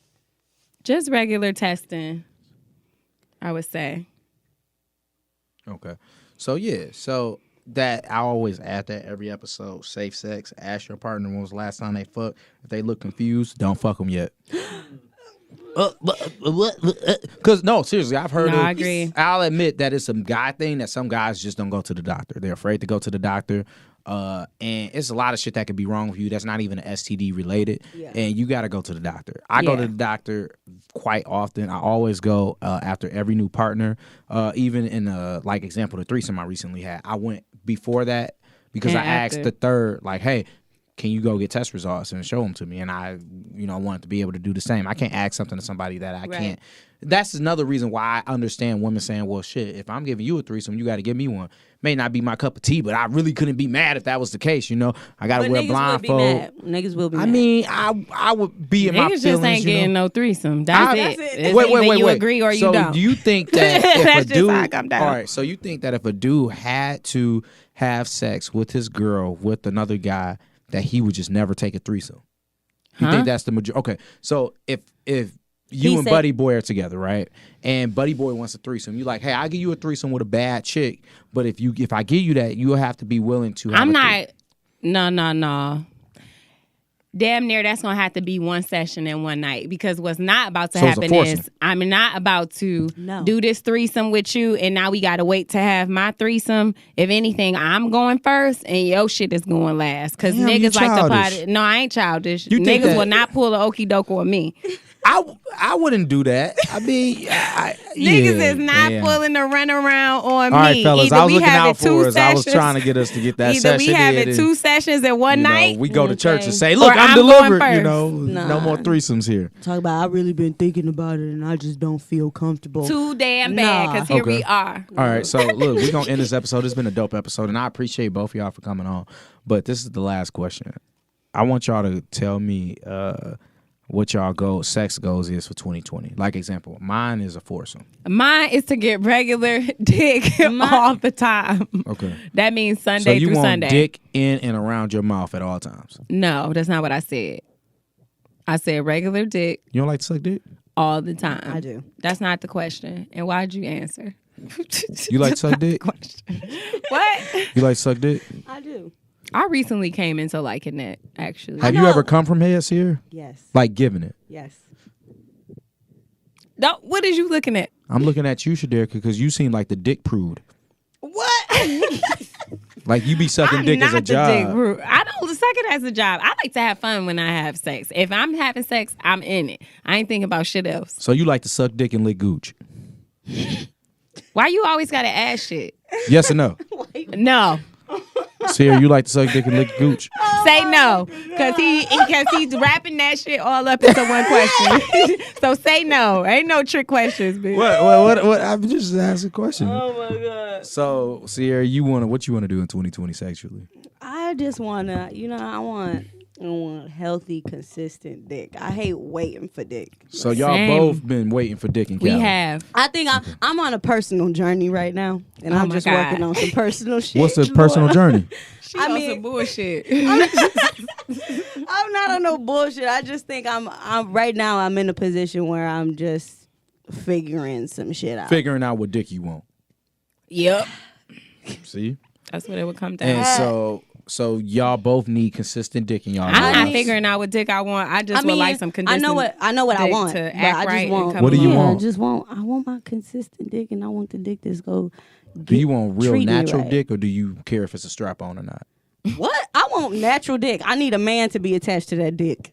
Just regular testing, I would say. Okay. So that I always add that every episode. Safe sex. Ask your partner when was the last time they fucked. If they look confused, don't fuck them yet. Because no, seriously, I've heard. No, I agree. I'll admit that it's a guy thing that some guys just don't go to the doctor. They're afraid to go to the doctor. And it's a lot of shit that could be wrong with you that's not even STD related. Yeah. And you got to go to the doctor. I go to the doctor quite often. I always go after every new partner. Even in example, the threesome I recently had, I went before that because And I asked after. the third, like, hey, can you go get test results and show them to me? And I, wanted to be able to do the same. I can't ask something to somebody that I can't. That's another reason why I understand women saying, well, shit, if I'm giving you a threesome, you got to give me one. May not be my cup of tea, but I really couldn't be mad if that was the case, I got to wear a blindfold. Niggas will be mad. I mean, I would be in my Niggas feelings, just ain't getting no threesome. That's it. It's Wait. either you agree or you so don't. do you think that That's if a just dude, how I come down. all right, so you think that if a dude had to have sex with his girl with another guy, that he would just never take a threesome? You think that's the majority? Okay, so if you and Buddy Boy are together, right? And Buddy Boy wants a threesome. You like, hey, I'll give you a threesome with a bad chick, but if I give you that, you'll have to be willing to have No. Damn near that's gonna have to be one session and one night, because what's not about to happen is I'm not about to do this threesome with you and now we gotta wait to have my threesome. If anything, I'm going first and your shit is going last. Cause Damn, niggas you like to childish. party. No, I ain't childish. You think Niggas that- will not pull a okie doke on me. I wouldn't do that. I mean, Niggas is not pulling the run around on me. All right, fellas, Either I was we looking having out two for us. I was sessions- trying to get us to get that Either session we having in, 2 sessions in one night. we go to church and say, Or look, I'm I'm going delivered. first. No more threesomes here. Talk about, I really been thinking about it and I just don't feel comfortable. Too damn bad, because here we are. All right, so look, we're going to end this episode. It's been a dope episode, and I appreciate both of y'all for coming on. But this is the last question. I want y'all to tell me what y'all sex goals is for 2020. Like example, mine is a foursome. Mine is to get regular dick all the time. Okay. That means So Sunday you through want Sunday. dick in and around your mouth at all times. No, that's not what I said. I said regular dick You don't like to suck dick? all the time. I do. That's not the question. And why'd you answer? You like to suck dick? What? You like to suck dick? I do. I recently came into liking that, actually. Have you ever come from heads here? Yes. Like giving it? Yes. What is you looking at? I'm looking at you, Shadirka, because you seem like the dick prude. What? Like you be sucking dick as a job. I don't suck it as a job. I like to have fun when I have sex. If I'm having sex, I'm in it. I ain't thinking about shit else. So you like to suck dick and lick gooch? Why you always gotta ask shit? Yes or no? No. Sierra, you like to suck dick and lick gooch? Say no, because he's wrapping that shit all up into one question. So say no. Ain't no trick questions, bitch. What? I'm just asking a question. Oh my God. So Sierra, what you wanna do in 2020 sexually? I just wanna, I want healthy, consistent dick. I hate waiting for dick. So y'all Same. both been waiting for dick and We Cali. have. I think I'm on a personal journey right now, and Oh I'm my just God. working on some personal shit. What's the personal journey? She I on mean- some bullshit. I'm I'm not on no bullshit. I just think I'm right now. I'm in a position where I'm just figuring some shit out. Figuring out what dick you want. Yep. See? That's what it would come down. And so y'all both need consistent dick in y'all I'm lives. not figuring out what dick I want. I just would like some consistent. I know what I dick want. to But act I just right. want. And come What do you along. want? I want my consistent dick, and I want the dick that's go. Do you want real treat me natural right. dick, or do you care if it's a strap on or not? What? I want natural dick. I need a man to be attached to that dick.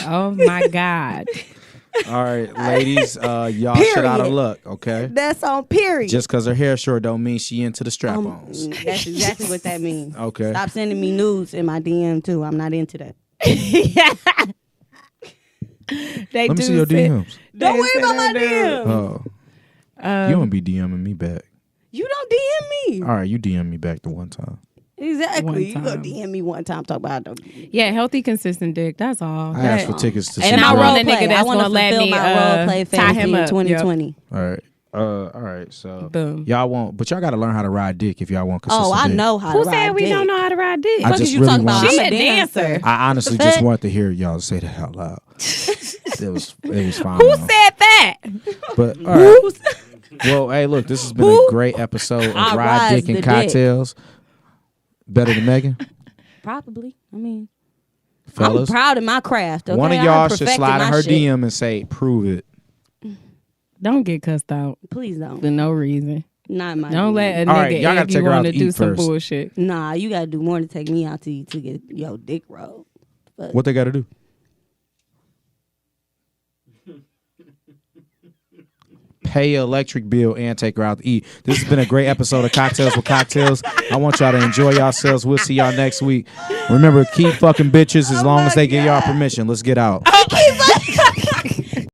Oh my God. All right, ladies, y'all shit out of Period. luck, okay? That's on period. Just because her hair short don't mean she into the strap-ons. That's exactly what that means. Okay. Stop sending me nudes in my DM too. I'm not into that. They Let me do see your send- DMs. Don't worry send about my her nudes. DM. Oh, you don't be DMing me back. You don't DM me. All right, you DM me back the one time. Exactly. One You gonna time. DM me one time. Talk about it. Yeah, healthy, consistent dick. That's all. I asked for tickets to see And I Drake. want a nigga that's I want to gonna let fulfill me, my role play tie fantasy him in up. 2020. All right. So Boom. y'all want, but y'all got to learn how to ride dick if y'all want consistent Oh, I dick. know how Who to said ride we dick. don't know how to ride dick? I Fuck just is you really talking about? want- She I'm a dancer. I honestly just wanted to hear y'all say that out loud. It was fine. Who said that? But all right. Well, hey, look, this has been a great episode of I Ride rise Dick the and dick. Cocktails. Better than Megan, Probably. I mean, fellas. I'm proud of my craft. Okay? One of I y'all should perfected slide in my her shit. DM and say, "Prove it." Don't get cussed out Please don't. for no reason. Not my. Don't DM. let a All right, nigga y'all gotta egg take you her out on to to do eat some first. bullshit. Nah, you gotta do more to take me out to eat to get your dick rolled. What they got to do? Pay your electric bill and take her out to eat. This has been a great episode of Cocktails with Cocktails. I want y'all to enjoy yourselves. We'll see y'all next week. Remember, keep fucking bitches as long as they give y'all permission. Let's get out. Keep